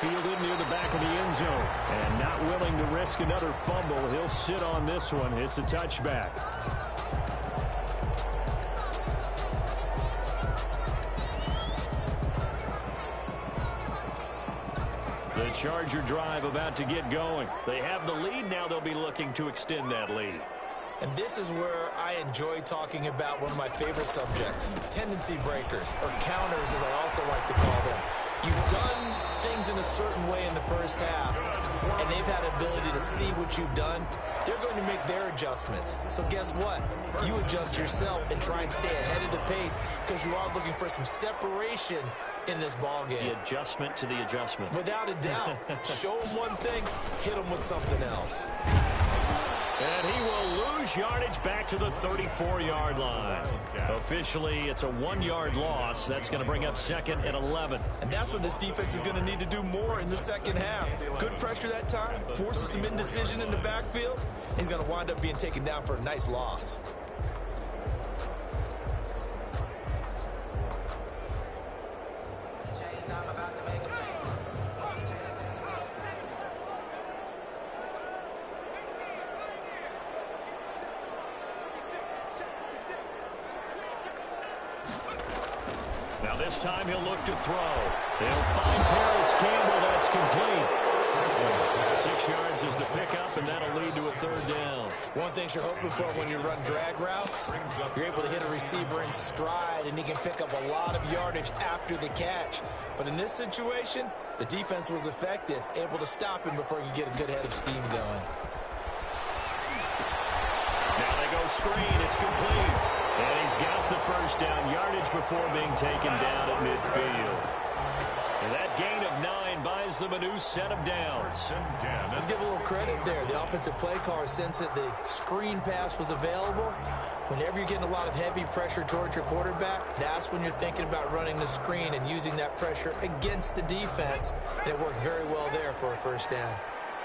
A: Fielded near the back of the end zone. And not willing to risk another fumble. He'll sit on this one. It's a touchback. The Charger drive about to get going. They have the lead. Now they'll be looking to extend that lead.
C: And this is where I enjoy talking about one of my favorite subjects, tendency breakers, or counters as I also like to call them. You've done things in a certain way in the first half, and they've had ability to see what you've done. They're going to make their adjustments. So guess what? You adjust yourself and try and stay ahead of the pace because you are looking for some separation in this ball game.
A: The adjustment to the adjustment.
C: Without a doubt. Show them one thing, hit them with something else.
A: And he will lose yardage back to the 34-yard line. Officially, it's a 1-yard loss. That's going to bring up second and 11.
C: And that's what this defense is going to need to do more in the second half. Good pressure that time, forces some indecision in the backfield. He's going to wind up being taken down for a nice loss.
A: Now this time he'll look to throw. He'll find Paris Campbell. That's complete. 6 yards is the pickup, and that'll lead to a third down.
C: One thing you're hoping for when you run drag routes, you're able to hit a receiver in stride, and he can pick up a lot of yardage after the catch. But in this situation, the defense was effective, able to stop him before he could get a good head of steam going.
A: Now they go screen. It's complete. And he's got the first down yardage before being taken down at midfield. And that gain of 9 buys them a new set of downs.
C: Let's give a little credit there. The offensive play caller sensed that the screen pass was available. Whenever you're getting a lot of heavy pressure towards your quarterback, that's when you're thinking about running the screen and using that pressure against the defense. And it worked very well there for a first down.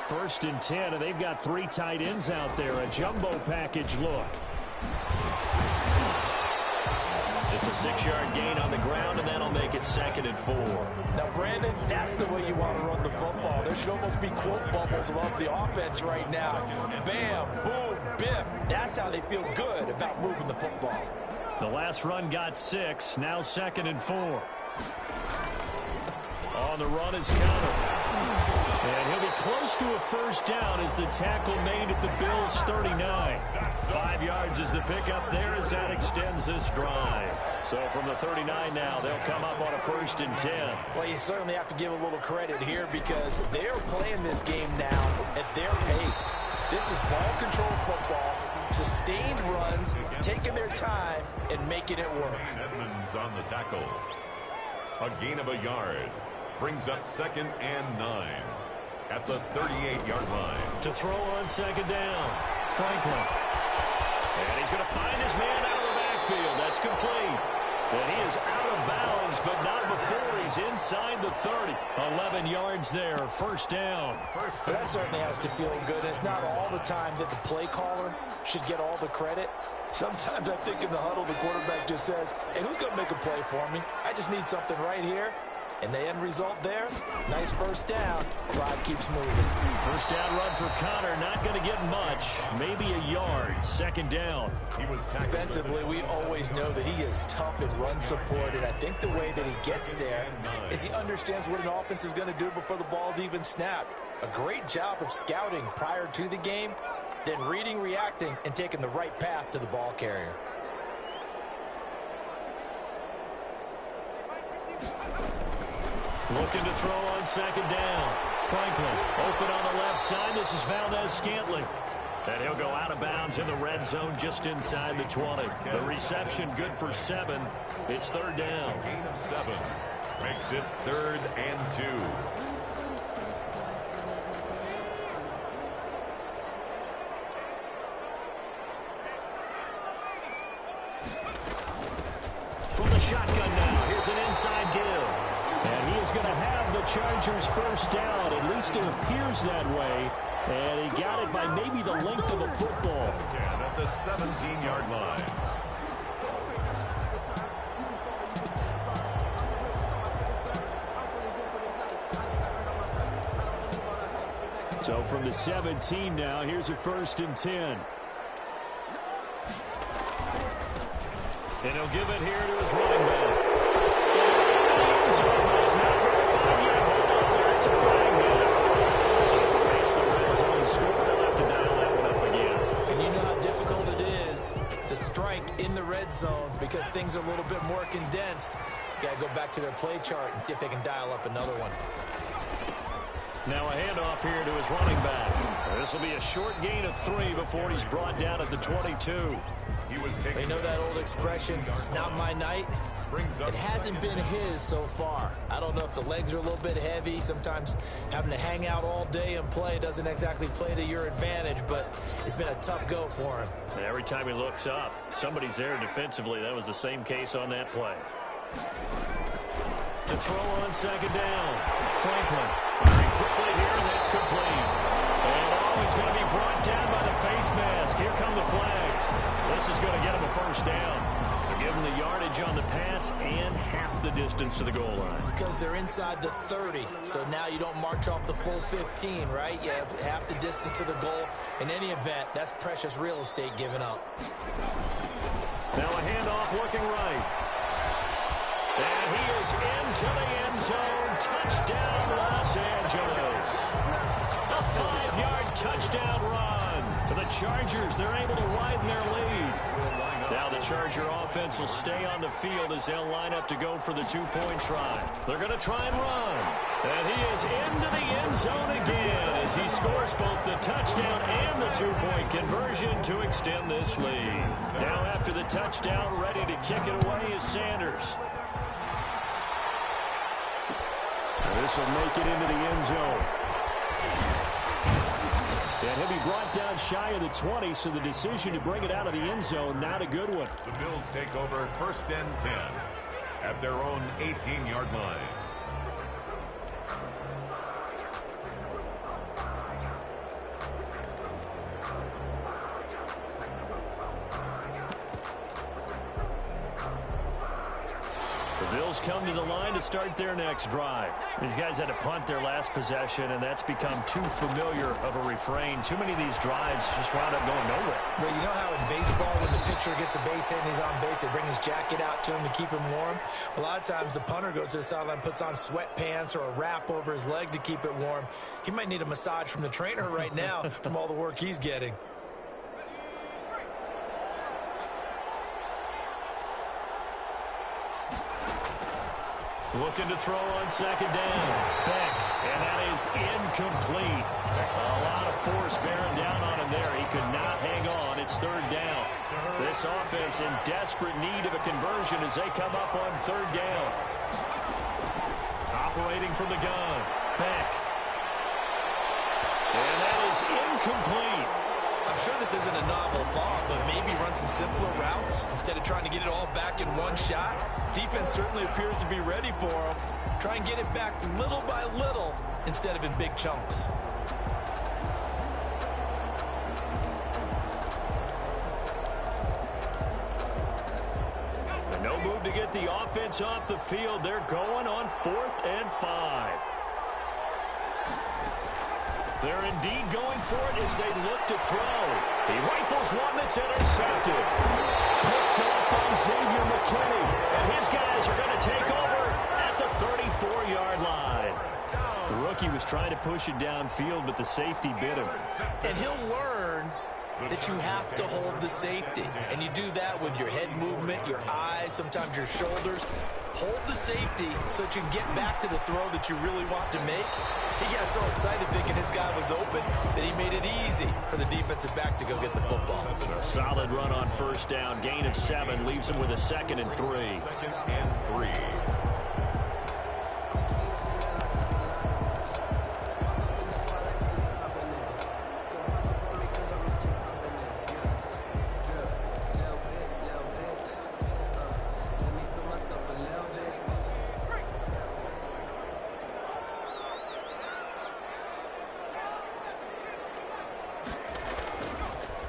A: 1st and 10, and they've got 3 tight ends out there. A jumbo package look. It's a 6-yard gain on the ground, and that'll make it 2nd and 4.
C: Now, Brandon, that's the way you want to run the football. There should almost be quote bubbles above the offense right now. Bam, boom, biff. That's how they feel good about moving the football.
A: The last run got 6. Now 2nd and 4. On the run is Conner. And he'll be close to a first down as the tackle made at the Bills' 39. 5 yards is the pickup there as that extends this drive. So from the 39 now, they'll come up on a 1st and 10.
C: Well, you certainly have to give a little credit here because they're playing this game now at their pace. This is ball control football, sustained runs, taking their time, and making it work.
B: Edmonds on the tackle. A gain of a yard. Brings up 2nd and 9 at the 38-yard line.
A: To throw on 2nd down, Franklin. And he's going to find his man out of the backfield. That's complete. And he is out of bounds, but not before he's inside the 30. 11 yards there, first down.
C: That certainly has to feel good. It's not all the time that the play caller should get all the credit. Sometimes I think in the huddle, the quarterback just says, hey, who's going to make a play for me? I just need something right here. And the end result there, nice first down. Drive keeps moving.
A: First down run for Connor, not going to get much. Maybe a yard, second down.
C: Defensively, we always know that he is tough in run support, and I think the way that he gets there is he understands what an offense is going to do before the ball's even snapped. A great job of scouting prior to the game, then reading, reacting, and taking the right path to the ball carrier.
A: Looking to throw on second down. Franklin open on the left side. This is Valdez-Scantling. And he'll go out of bounds in the red zone just inside the 20. The reception good for 7. It's third down.
B: Gain of 7 makes it 3rd and 2.
A: From the shotgun now, here's an inside give. And he is going to have the Chargers first down. At least it appears that way. And he got it by maybe the length of a football.
B: 10 at the 17-yard line.
A: So from the 17 now, here's a 1st and 10. And he'll give it here to his running back. It's not very far. There is a flag there. So it's the red zone score. They'll have to dial that one up again.
C: And you know how difficult it is to strike in the red zone because things are a little bit more condensed. You got to go back to their play chart and see if they can dial up another one.
A: Now a handoff here to his running back. This will be a short gain of 3 before he's brought down at the 22.
C: They know that old expression, it's not my night. It hasn't been his so far. I don't know if the legs are a little bit heavy. Sometimes having to hang out all day and play doesn't exactly play to your advantage, but it's been a tough go for him.
A: And every time he looks up, somebody's there defensively. That was the same case on that play. To throw on second down. Franklin firing quickly here, and that's complete. And he's going to be brought down by the face mask. Here come the flags. This is going to get him a first down. Give him the yardage on the pass and half the distance to the goal line.
C: Because they're inside the 30, so now you don't march off the full 15, right? You have half the distance to the goal. In any event, that's precious real estate given up.
A: Now a handoff looking right. And he is into the end zone. Touchdown, Los Angeles. A 5-yard touchdown run. The Chargers, they're able to widen their lead. Now the Charger offense will stay on the field as they'll line up to go for the 2-point try. They're going to try and run. And he is into the end zone again as he scores both the touchdown and the 2-point conversion to extend this lead. Now after the touchdown, ready to kick it away is Sanders. This will make it into the end zone. And he'll be brought down shy of the 20, so the decision to bring it out of the end zone, not a good one.
B: The Bills take over 1st and 10 at their own 18-yard line.
A: The Bills come to the line to start their next drive. These guys had to punt their last possession, and that's become too familiar of a refrain. Too many of these drives just wound up going nowhere.
C: Well, you know how in baseball, when the pitcher gets a base hit and he's on base, they bring his jacket out to him to keep him warm? A lot of times the punter goes to the sideline, puts on sweatpants or a wrap over his leg to keep it warm. He might need a massage from the trainer right now from all the work he's getting.
A: Looking to throw on second down. Beck, and that is incomplete. A lot of force bearing down on him there. He could not hang on. It's third down. This offense in desperate need of a conversion as they come up on third down. Operating from the gun. Beck. And that is incomplete.
C: I'm sure this isn't a novel thought, but maybe run some simpler routes instead of trying to get it all back in one shot. Defense certainly appears to be ready for him. Try and get it back little by little instead of in big chunks.
A: No move to get the offense off the field. They're going on 4th and 5. They're indeed going for it as they look to throw. He rifles one that's intercepted. Picked up by Xavier McKinney. And his guys are going to take over at the 34-yard line. The rookie was trying to push it downfield, but the safety bit him.
C: And he'll learn that you have to hold the safety. And you do that with your head movement, your eyes, sometimes your shoulders. Hold the safety so that you can get back to the throw that you really want to make. He got so excited thinking his guy was open that he made it easy for the defensive back to go get the football.
A: A solid run on first down. Gain of 7 leaves him with a 2nd and 3.
B: 2nd and 3.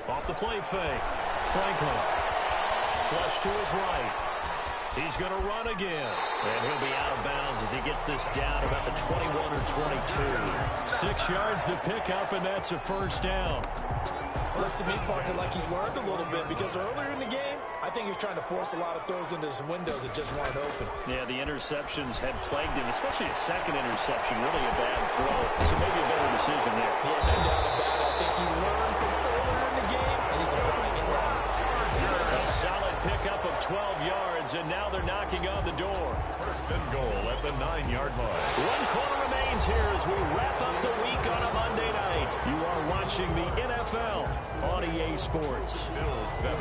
A: Off the play fake. Franklin. Flush to his right. He's going to run again. And he'll be out of bounds as he gets this down about the 21 or 22. 6 yards to pick up, and that's a first down.
C: Looks to me, partner, like he's learned a little bit because earlier in the game, I think he was trying to force a lot of throws into some windows that just weren't open.
A: Yeah, the interceptions had plagued him, especially a second interception. Really a bad throw. So maybe a better decision there.
C: Yeah, no doubt about it. I think he learned from earlier in the game, and he's applying it now.
A: A solid pickup of 12 yards, and now they're knocking on the door.
B: 1st and goal at the 9-yard line.
A: 1 quarter remains here as we wrap up the week on a Monday night. You are watching the NFL on EA Sports.
B: Still 7.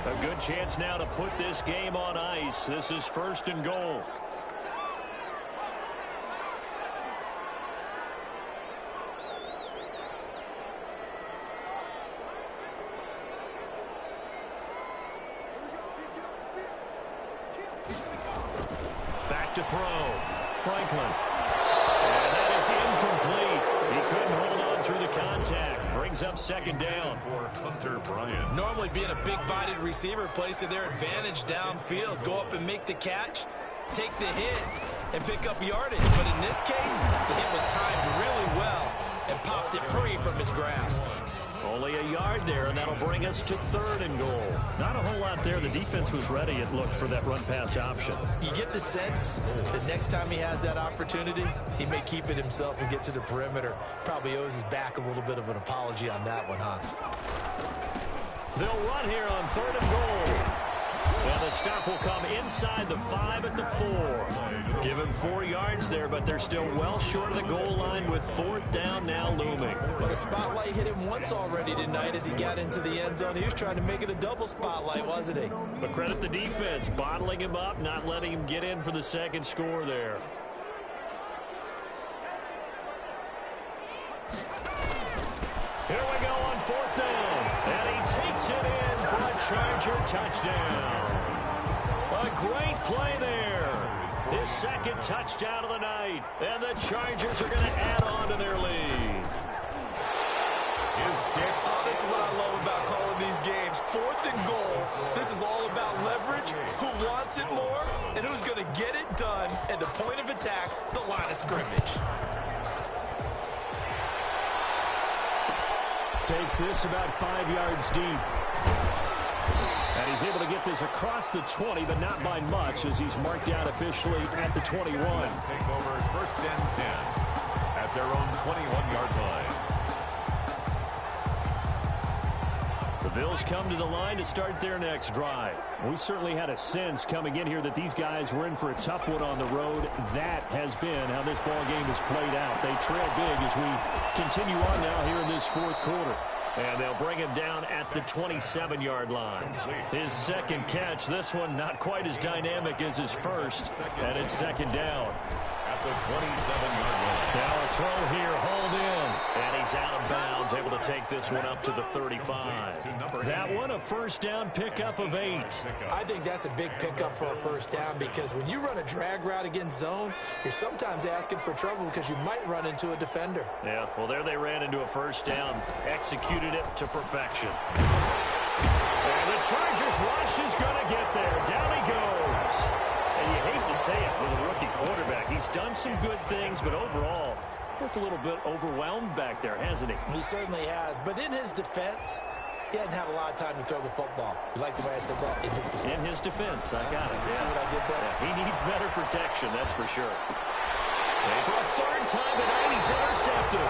A: A good chance now to put this game on ice. This is 1st and goal. Back to throw. Franklin. And that is incomplete. He couldn't hold on through the contact. Brings up 2nd down.
B: For Hunter Bryant.
C: Normally being a big-bodied receiver plays to their advantage downfield. Go up and make the catch, take the hit, and pick up yardage. But in this case, the hit was timed really well and popped it free from his grasp.
A: Only a yard there, and that'll bring us to 3rd and goal. Not a whole lot there. The defense was ready, it looked, for that run-pass option.
C: You get the sense that next time he has that opportunity, he may keep it himself and get to the perimeter. Probably owes his back a little bit of an apology on that one, huh?
A: They'll run here on 3rd and goal. And the stop will come inside the 5 at the 4. Give him 4 yards there, but they're still well short of the goal line with 4th down now looming.
C: Well, the spotlight hit him once already tonight as he got into the end zone. He was trying to make it a double spotlight, wasn't he?
A: But credit the defense, bottling him up, not letting him get in for the 2nd score there. Here we go on 4th down. And he takes it in for a Charger touchdown. A great play there. His 2nd touchdown of the night. And the Chargers are going to add on to their lead.
B: His kick.
C: Oh, this is what I love about calling these games. 4th and goal. This is all about leverage, who wants it more, and who's going to get it done at the point of attack, the line of scrimmage.
A: Takes this about 5 yards deep. And he's able to get this across the 20, but not by much as he's marked out officially at the 21.
B: Take over 1st and 10 at their own 21-yard line.
A: The Bills come to the line to start their next drive. We certainly had a sense coming in here that these guys were in for a tough one on the road. That has been how this ball game has played out. They trail big as we continue on now here in this 4th quarter. And they'll bring him down at the 27-yard line. His 2nd catch, this one not quite as dynamic as his first, and it's 2nd down.
B: At the 27-yard line.
A: Now a throw here, hauled in, and he he's out of bounds, able to take this one up to the 35. That one, a first down pickup of 8.
C: I think that's a big pickup for a first down because when you run a drag route against zone, you're sometimes asking for trouble because you might run into a defender.
A: Yeah, well, there they ran into a first down, executed it to perfection. And the Chargers rush is going to get there. Down he goes. And you hate to say it with a rookie quarterback. He's done some good things, but overall, looked a little bit overwhelmed back there, hasn't he?
C: He certainly has. But in his defense, he hadn't had a lot of time to throw the football. You like the way I said that? In his defense.
A: In his defense, I got it.
C: See what I did there?
A: Yeah, he needs better protection, that's for sure. And for a third time tonight, he's intercepted.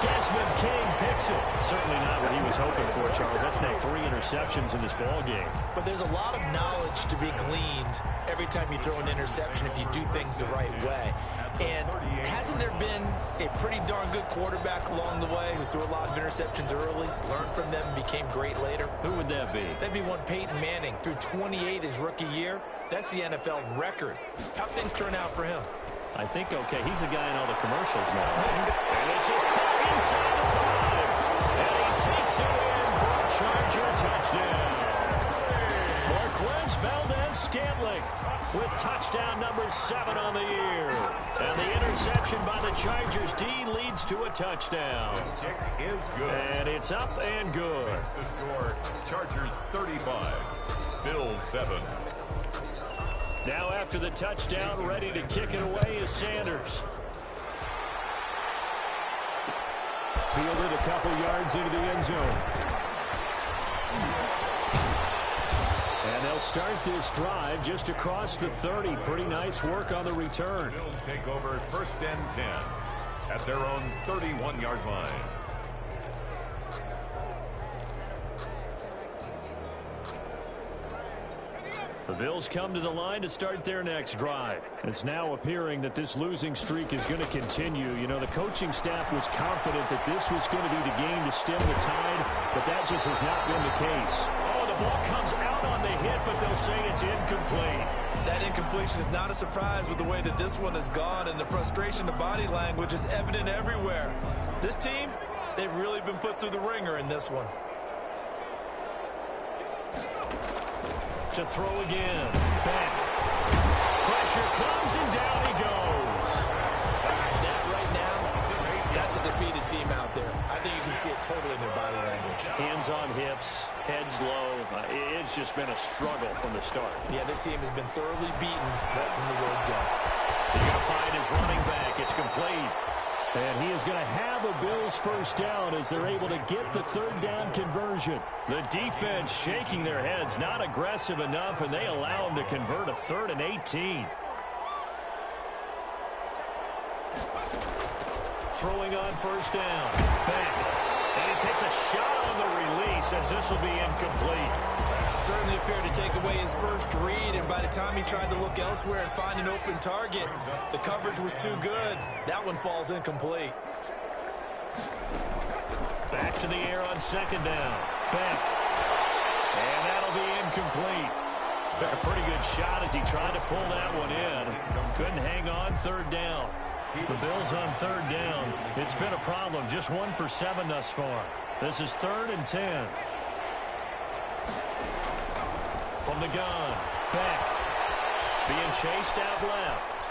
A: Desmond King picks it. Certainly not what he was hoping for, Charles. That's now 3 interceptions in this ball game.
C: But there's a lot of knowledge to be gleaned every time you throw an interception if you do things the right way. And hasn't there been a pretty darn good quarterback along the way who threw a lot of interceptions early, learned from them, and became great later?
A: Who would that be?
C: That'd be one Peyton Manning. Threw 28 his rookie year. That's the NFL record. How'd things turn out for him?
A: I think, okay, he's a guy in all the commercials now. And this is caught inside the 5. And he takes it in for a Charger touchdown. Marquez Valdez-Scantling with touchdown number 7 on the year. And the interception by the Chargers D leads to a touchdown.
B: This kick is good.
A: And it's up and good.
B: That's the score. Chargers 35, Bills 7.
A: Now after the touchdown, ready to kick it away is Sanders. Fielded a couple yards into the end zone. And they'll start this drive just across the 30. Pretty nice work on the return.
B: Bills take over first and 10 at their own 31-yard line.
A: The Bills come to the line to start their next drive. It's now appearing that this losing streak is going to continue. You know, the coaching staff was confident that this was going to be the game to stem the tide, but that just has not been the case. Oh, the ball comes out on the hit, but they'll say it's incomplete.
C: That incompletion is not a surprise with the way that this one has gone, and the frustration of body language is evident everywhere. This team, they've really been put through the ringer in this one.
A: To throw again. Back. Pressure comes and down he goes.
C: That right now, that's a defeated team out there. I think you can see it totally in their body language.
A: Hands on hips, heads low. It's just been a struggle from the start.
C: Yeah, this team has been thoroughly beaten right from the word go.
A: He's going to find his running back. It's complete. And he is going to have a Bills first down as they're able to get the third down conversion. The defense shaking their heads, not aggressive enough, and they allow him to convert a 3rd and 18. Throwing on first down. Back. And he takes a shot on the release as this will be incomplete.
C: Certainly appeared to take away his first read, and by the time he tried to look elsewhere and find an open target, the coverage was too good. That one falls incomplete.
A: Back to the air on second down. Back. And that'll be incomplete. Took a pretty good shot as he tried to pull that one in. Couldn't hang on third down. The Bills on third down. It's been a problem. Just 1 for 7 thus far. This is 3rd and 10. From the gun. Back. Being chased out left.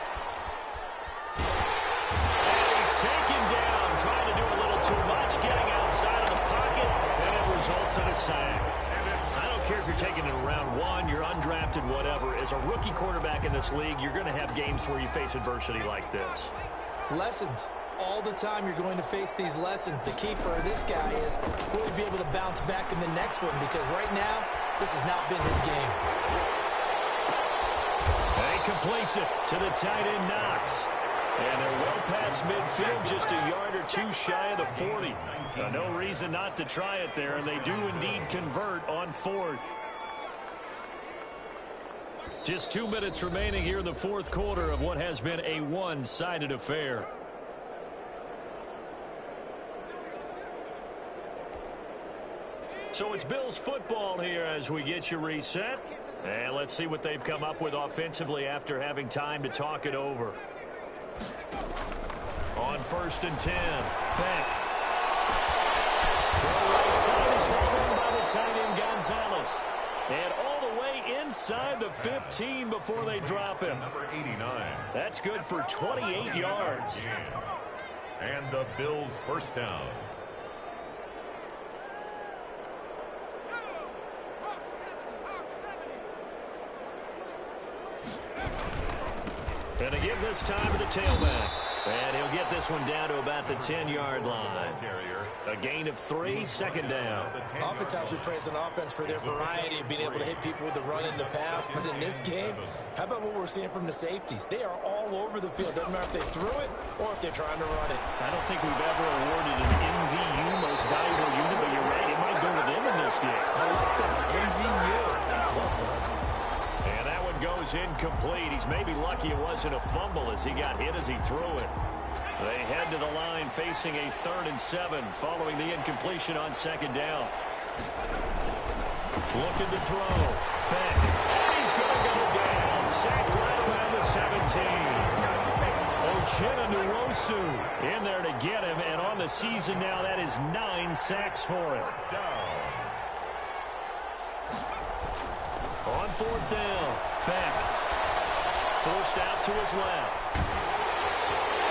A: And he's taken down. Trying to do a little too much. Getting outside of the pocket. And it results in a sack. I don't care if you're taking it in round 1, you're undrafted, whatever. As a rookie quarterback in this league, you're going to have games where you face adversity like this.
C: Lessons. All the time you're going to face these lessons. The key for this guy is will he be able to bounce back in the next one, because right now, this has not been his game.
A: And he completes it to the tight end, Knox. And they're well past midfield, just a yard or 2 shy of the 40. So no reason not to try it there, and they do indeed convert on 4th. Just 2 minutes remaining here in the 4th quarter of what has been a one-sided affair. So it's Bills football here as we get you reset. And let's see what they've come up with offensively after having time to talk it over. On 1st and 10. Beck. And all the way inside the 15 before they drop him.
B: Number 89.
A: That's good for 28 yards.
B: And the Bills first down.
A: And they give this time to the tailback. And he'll get this one down to about the 10-yard line. A gain of 3, second down.
C: Oftentimes we praise an offense for their variety of being able to hit people with the run and the pass. But in this game, how about what we're seeing from the safeties? They are all over the field. Doesn't matter if they threw it or if they're trying to run it.
A: I don't think we've ever awarded an MVU, most valuable unit, but you're right. It might go to them in this game.
C: I like that. MVU. Well done.
A: And that one goes incomplete. He's maybe lucky it wasn't a fumble as he got hit as he threw it. They head to the line facing a 3rd and 7 following the incompletion on second down. Looking to throw. Beck. And he's going to go down. Sacked right around the 17. Uchenna Nwosu in there to get him. And on the season now, that is 9 sacks for him. On 4th down. Beck. Forced out to his left.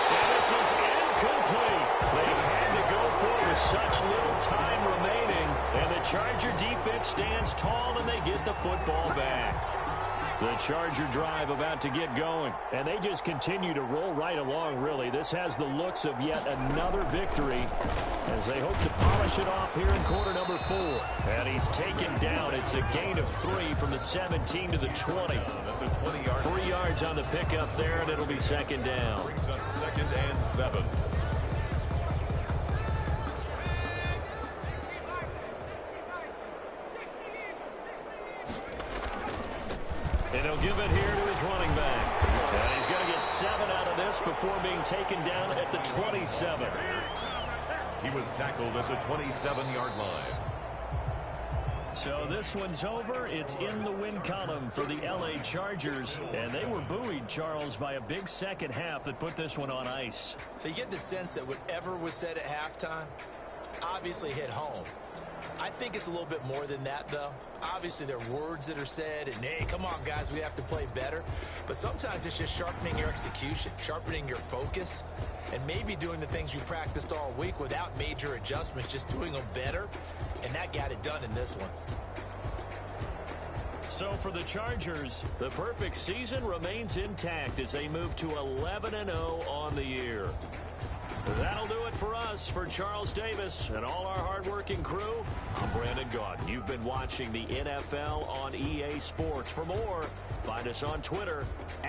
A: And this is incomplete. They had to go for it with such little time remaining. And the Charger defense stands tall and they get the football back. The Charger drive about to get going. And they just continue to roll right along, really. This has the looks of yet another victory as they hope to polish it off here in quarter number 4. And he's taken down. It's a gain of 3 from the 17 to the 20. 3 yards on the pickup there, and it'll be second down.
B: Brings up 2nd and 7.
A: And he'll give it here to his running back. And he's going to get 7 out of this before being taken down at the 27.
B: He was tackled at the 27-yard line.
A: So this one's over. It's in the win column for the L.A. Chargers. And they were buoyed, Charles, by a big second half that put this one on ice.
C: So you get the sense that whatever was said at halftime obviously hit home. I think it's a little bit more than that, though. Obviously, there are words that are said, and, hey, come on, guys, we have to play better. But sometimes it's just sharpening your execution, sharpening your focus, and maybe doing the things you practiced all week without major adjustments, just doing them better, and that got it done in this one.
A: So for the Chargers, the perfect season remains intact as they move to 11-0 on the year. That'll do it for us. For Charles Davis and all our hardworking crew, I'm Brandon Gaudin. You've been watching the NFL on EA Sports. For more, find us on Twitter @